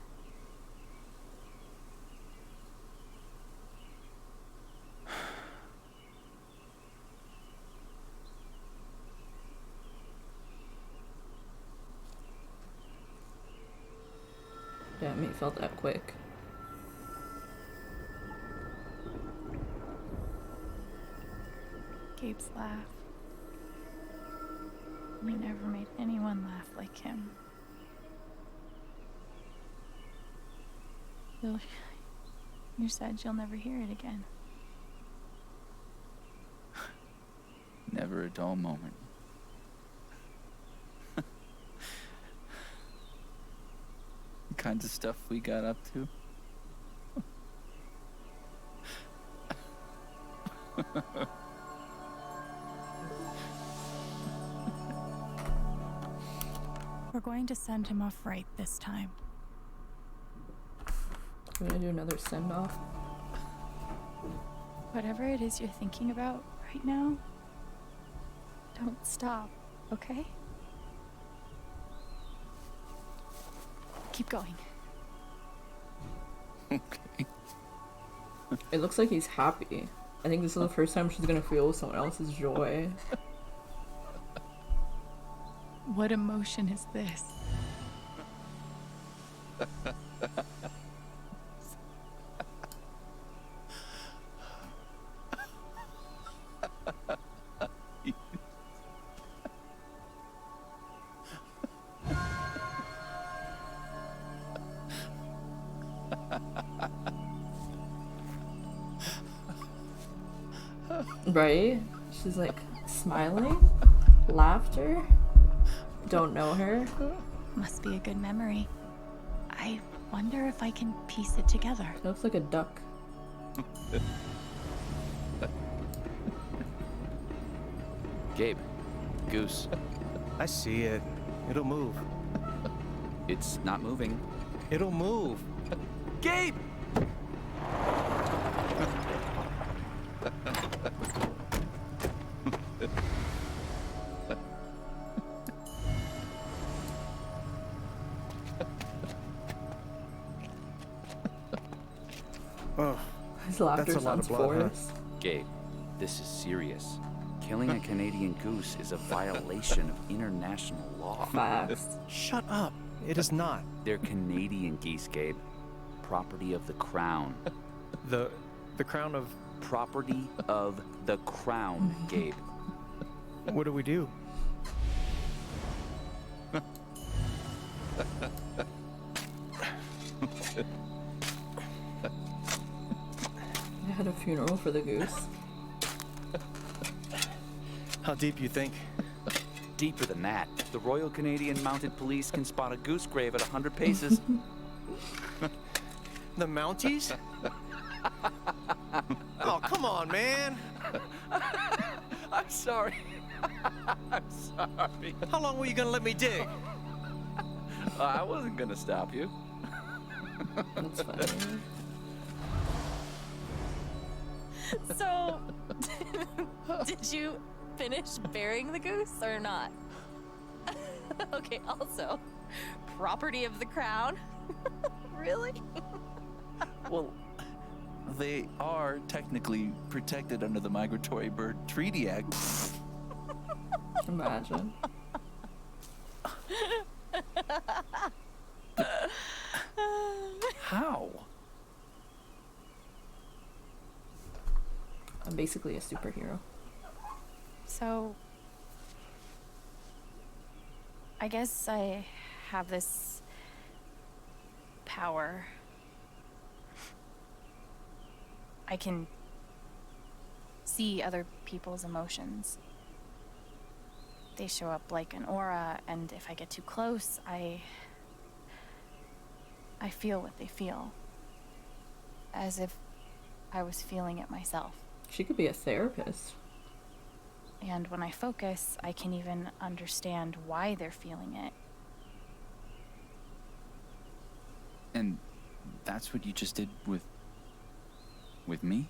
Damn, it felt that quick. Gabe's laugh. You never made anyone laugh like him. You said you'll never hear it again. Never a dull moment. The kinds of stuff we got up to. We're going to send him off right this time. I'm gonna do another send-off. Whatever it is you're thinking about right now, don't stop, okay? Keep going. Okay. It looks like he's happy. I think this is the first time she's gonna feel someone else's joy. What emotion is this? Right? She's like smiling, laughter. Don't know her. Must be a good memory. I wonder if I can piece it together. It looks like a duck. Gabe, Goose. I see it. It'll move. It's not moving. It'll move. Gabe! Oh, His laughter that's a lot of sounds blood, huh? forced. Gabe, this is serious. Killing a Canadian goose is a violation of international law. Facts. Shut up. It is not. They're Canadian geese, Gabe. Property of the crown. The crown of... Property of the crown, Gabe. What do we do? They had a funeral for the goose. How deep you think? Deeper than that. The Royal Canadian Mounted Police can spot a goose grave at 100 paces. The Mounties? Oh, come on, man. I'm sorry. I'm sorry. How long were you gonna let me dig? I wasn't gonna stop you. That's funny. So, did you finish burying the goose or not? Okay, also, property of the crown? Really? Well, they are technically protected under the Migratory Bird Treaty Act. Imagine. How? I'm basically a superhero. So, I guess I have this power. I can see other people's emotions. They show up like an aura, and if I get too close, I feel what they feel. As if I was feeling it myself. She could be a therapist. And when I focus, I can even understand why they're feeling it. And that's what you just did with me?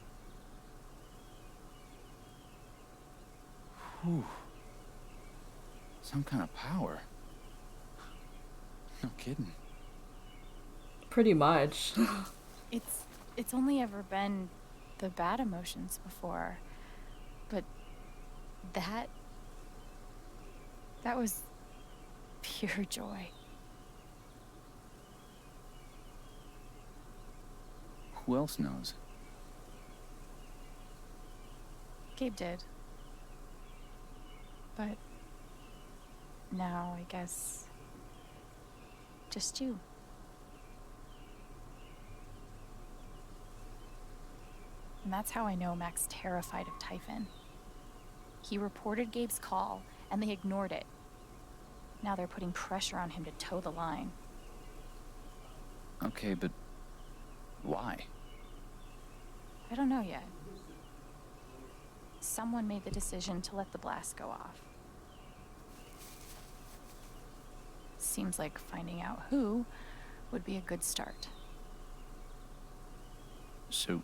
Whew. Some kind of power. No kidding. Pretty much. It's only ever been the bad emotions before. But that was pure joy. Who else knows? Gabe did. But now I guess just you. And that's how I know Mac's terrified of Typhon. He reported Gabe's call, and they ignored it. Now they're putting pressure on him to toe the line. Okay, but why? I don't know yet. Someone made the decision to let the blast go off. Seems like finding out who would be a good start. So,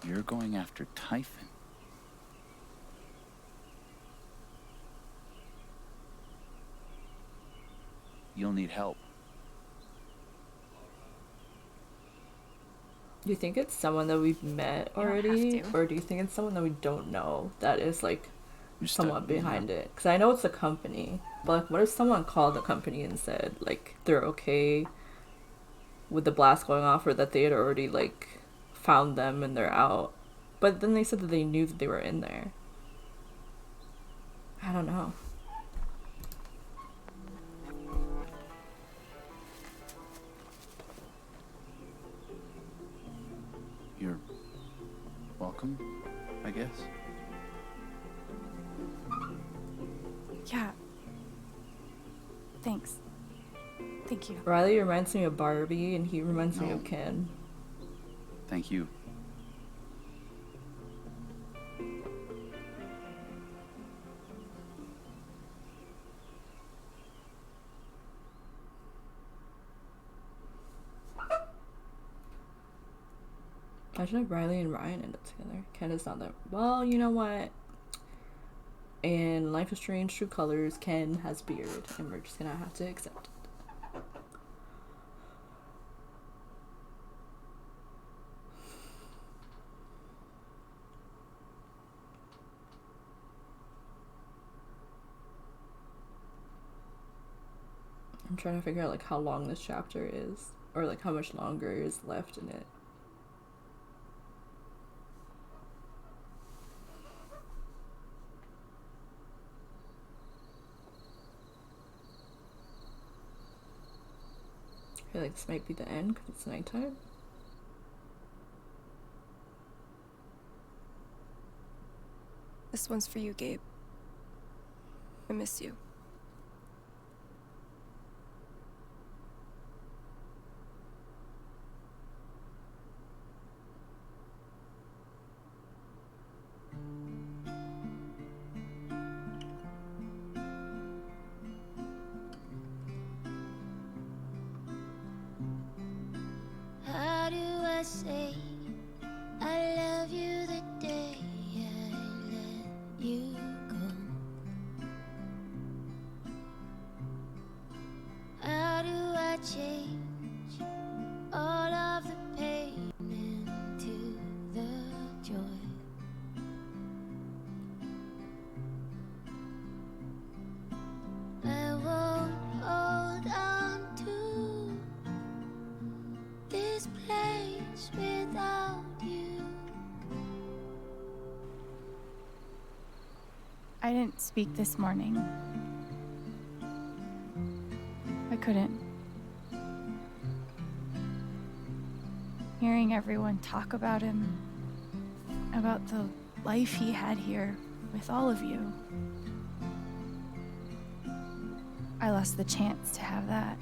you're going after Typhon? You'll need help. Do you think it's someone that we've met You don't have already? to. Or do you think it's someone that we don't know that is like You're somewhat stuck, behind it? Because I know it's a company, but like, what if someone called the company and said like they're okay with the blast going off, or that they had already like found them and they're out, but then they said that they knew that they were in there. I don't know. You're welcome, I guess. Yeah. Thanks. Thank you. Riley reminds me of Barbie, and he reminds me No. of Ken. Thank you. Imagine if Riley and Ryan end up together. Ken is not that. Well, you know what? In Life is Strange True Colors, Ken has beard, and we're just gonna have to accept it. I'm trying to figure out like how long this chapter is, or like how much longer is left in it. I feel like this might be the end because it's nighttime. This one's for you, Gabe. I miss you. How do I say I love you the day I let you go? How do I change all of the pain into the joy? I won't hold on to this place without you. I didn't speak this morning. I couldn't. Hearing everyone talk about him, about the life he had here with all of you, I lost the chance to have that.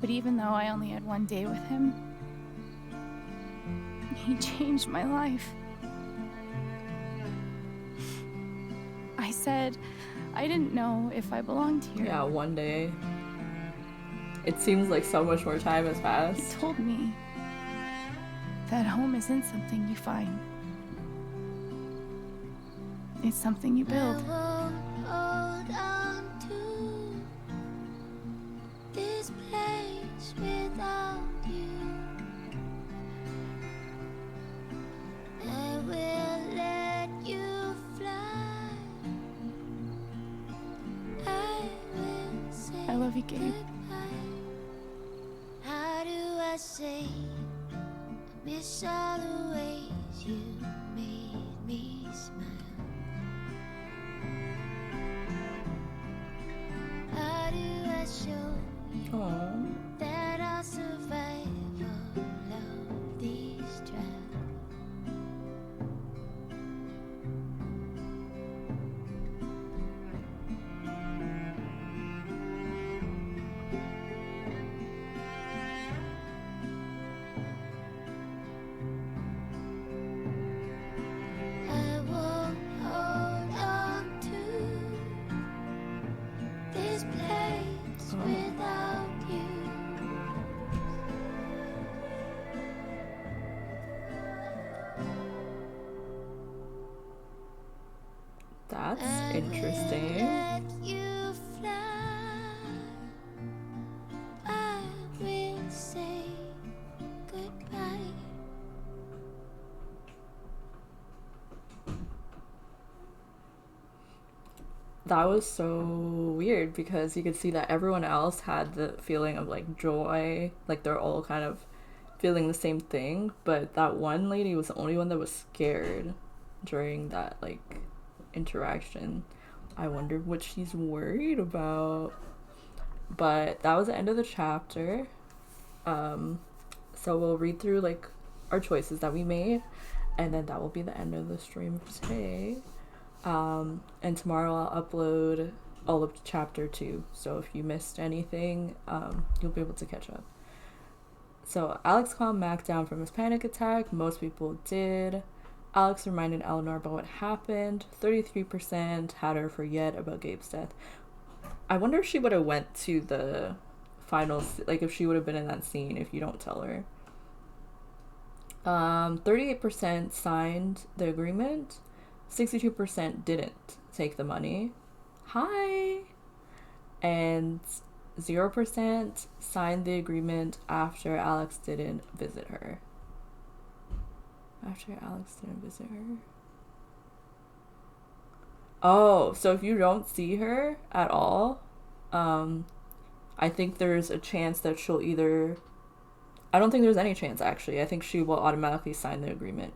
But even though I only had one day with him, he changed my life. I said I didn't know if I belonged here. Yeah, one day. It seems like so much more time has He passed. told me that home isn't something you find. It's something you build. I won't hold on to this place without you. I will let you fly. I will say I love you, Gabe. goodbye. How do I say I miss all the ways you made me smile? How do I show you Aww. that I'll survive all of these trials? I won't hold on to this place without you. That's I will interesting. let you fly. I will say that was so weird because you could see that everyone else had the feeling of like joy, like they're all kind of feeling the same thing, but that one lady was the only one that was scared during that like interaction. I wonder what she's worried about. But that was the end of the chapter. So we'll read through like our choices that we made, and then that will be the end of the stream for today. And tomorrow I'll upload all of chapter 2, so if you missed anything, you'll be able to catch up. So Alex calmed Mac down from his panic attack. Most people did. Alex reminded Eleanor about what happened. 33% had her forget about Gabe's death. I wonder if she would have went to the final, like if she would have been in that scene if you don't tell her. 38% signed the agreement. 62% didn't take the money. Hi! And 0% signed the agreement after Alex didn't visit her. Oh, so if you don't see her at all, I think there's a chance that she'll either... I don't think there's any chance, actually. I think she will automatically sign the agreement.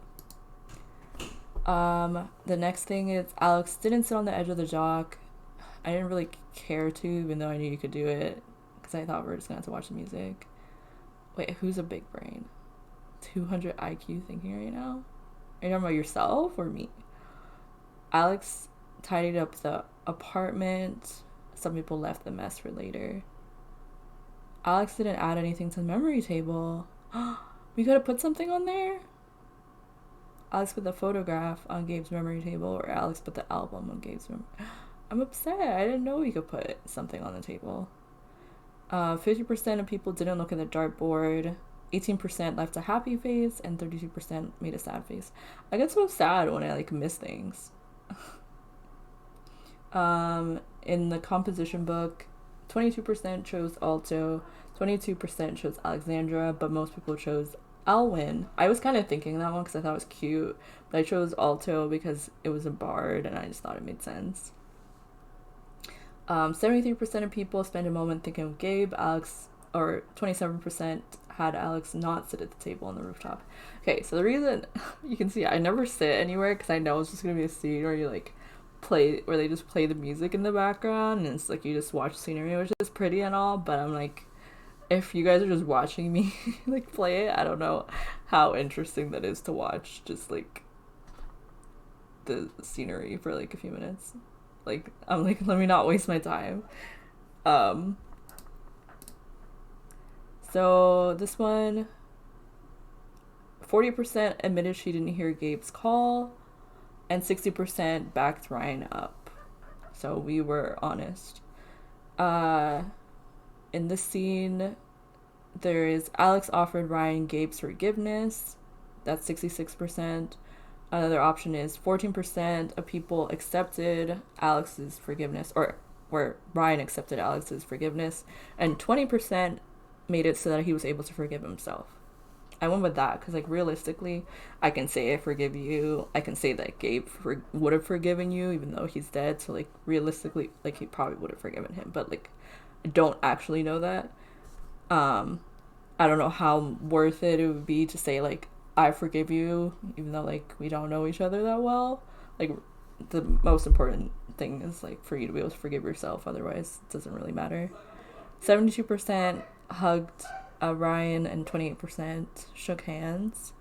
The next thing is Alex didn't sit on the edge of the dock. I didn't really care to, even though I knew you could do it, because I thought we were just going to have to watch the music. Wait, who's a big brain? 200 IQ thinking right now? Are you talking about yourself or me? Alex tidied up the apartment. Some people left the mess for later. Alex didn't add anything to the memory table. We could have put something on there? Alex put the photograph on Gabe's memory table, or Alex put the album on Gabe's memory. I'm upset. I didn't know we could put something on the table. 50% of people didn't look at the dartboard. 18% left a happy face, and 32% made a sad face. I get so sad when I like miss things. In the composition book, 22% chose alto, 22% chose Alexandra, but most people chose Alwyn. I was kind of thinking that one because I thought it was cute, but I chose alto because it was a bard and I just thought it made sense. 73% of people spent a moment thinking of Gabe. Alex, or 27% had Alex not sit at the table on the rooftop. Okay, so the reason you can see I never sit anywhere because I know it's just gonna be a scene where you like play, where they just play the music in the background and it's like you just watch scenery, which is pretty and all, but I'm like, if you guys are just watching me like play it, I don't know how interesting that is to watch just like the scenery for like a few minutes. Like I'm like, let me not waste my time. So this one, 40% admitted she didn't hear Gabe's call, and 60% backed Ryan up. So we were honest. In this scene, there is Alex offered Ryan Gabe's forgiveness. That's 66%. Another option is 14% of people accepted Alex's forgiveness, or where Ryan accepted Alex's forgiveness, and 20% made it so that he was able to forgive himself. I went with that because, like, realistically, I can say I forgive you. I can say that Gabe would have forgiven you even though he's dead. So, like, realistically, like, he probably would have forgiven him. But, like, I don't actually know that. I don't know how worth it would be to say, like, I forgive you, even though, like, we don't know each other that well. Like, the most important thing is, like, for you to be able to forgive yourself. Otherwise, it doesn't really matter. 72% hugged Ryan and 28% shook hands.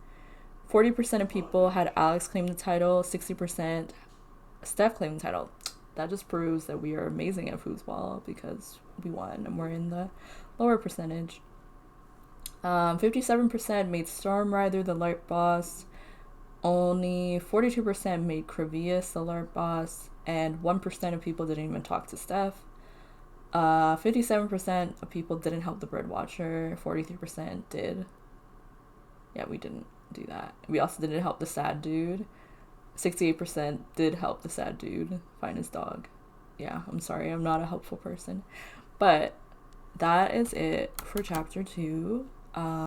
40% of people had Alex claim the title. 60% Steph claimed the title. That just proves that we are amazing at foosball because we won and we're in the lower percentage. 57% made Storm Rider the LARP boss. Only 42% made Crevius the LARP boss. And 1% of people didn't even talk to Steph. 57% of people didn't help the Bird Watcher. 43% did. Yeah, we didn't do that. We also didn't help the sad dude. 68% did help the sad dude find his dog. Yeah, I'm sorry, I'm not a helpful person. But that is it for chapter 2.